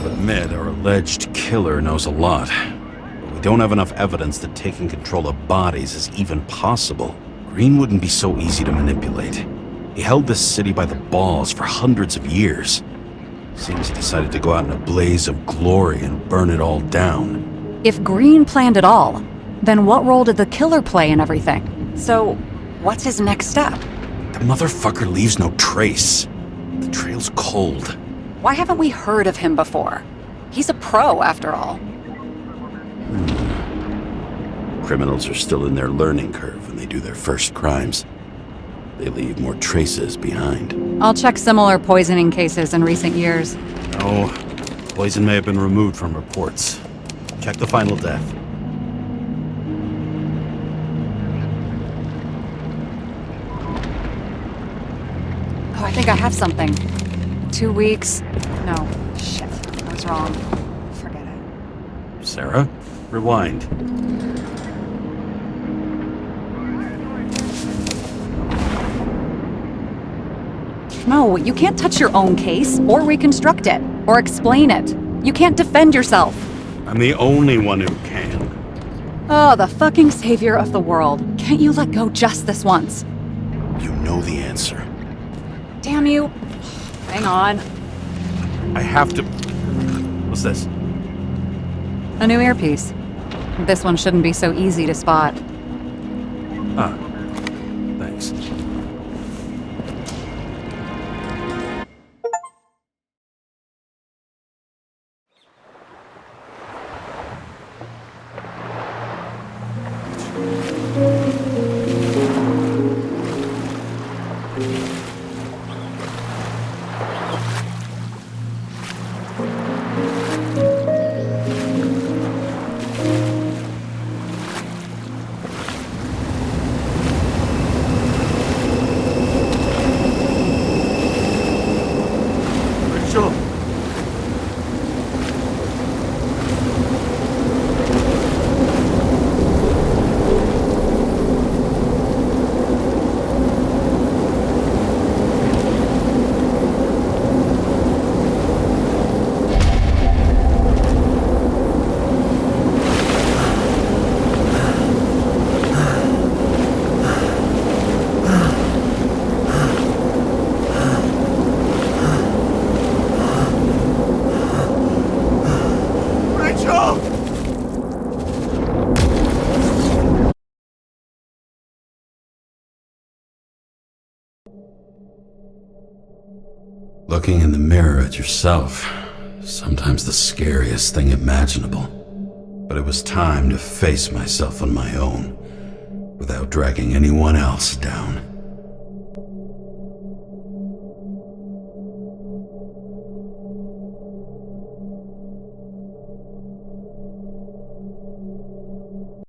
Admit our alleged killer knows a lot, but we don't have enough evidence that taking control of bodies is even possible. Green wouldn't be so easy to manipulate. He held this city by the balls for hundreds of years. Seems he decided to go out in a blaze of glory and burn it all down. If Green planned it all, then what role did the killer play in everything? So, what's his next step? The motherfucker leaves no trace. The trail's cold. Why haven't we heard of him before? He's a pro, after all. Criminals are still in their learning curve when they do their first crimes. They leave more traces behind. I'll check similar poisoning cases in recent years. No, poison may have been removed from reports. Check the final death. Oh, I think I have something. 2 weeks. No, shit. I was wrong. Forget it. Sarah, rewind. No, you can't touch your own case, or reconstruct it, or explain it. You can't defend yourself. I'm the only one who can. Oh, the fucking savior of the world. Can't you let go just this once? You know the answer. Damn you. Hang on. I have to... What's this? A new earpiece. This one shouldn't be so easy to spot. Ah, thanks. Rachel! Looking in the mirror at yourself, sometimes the scariest thing imaginable. But it was time to face myself on my own, without dragging anyone else down.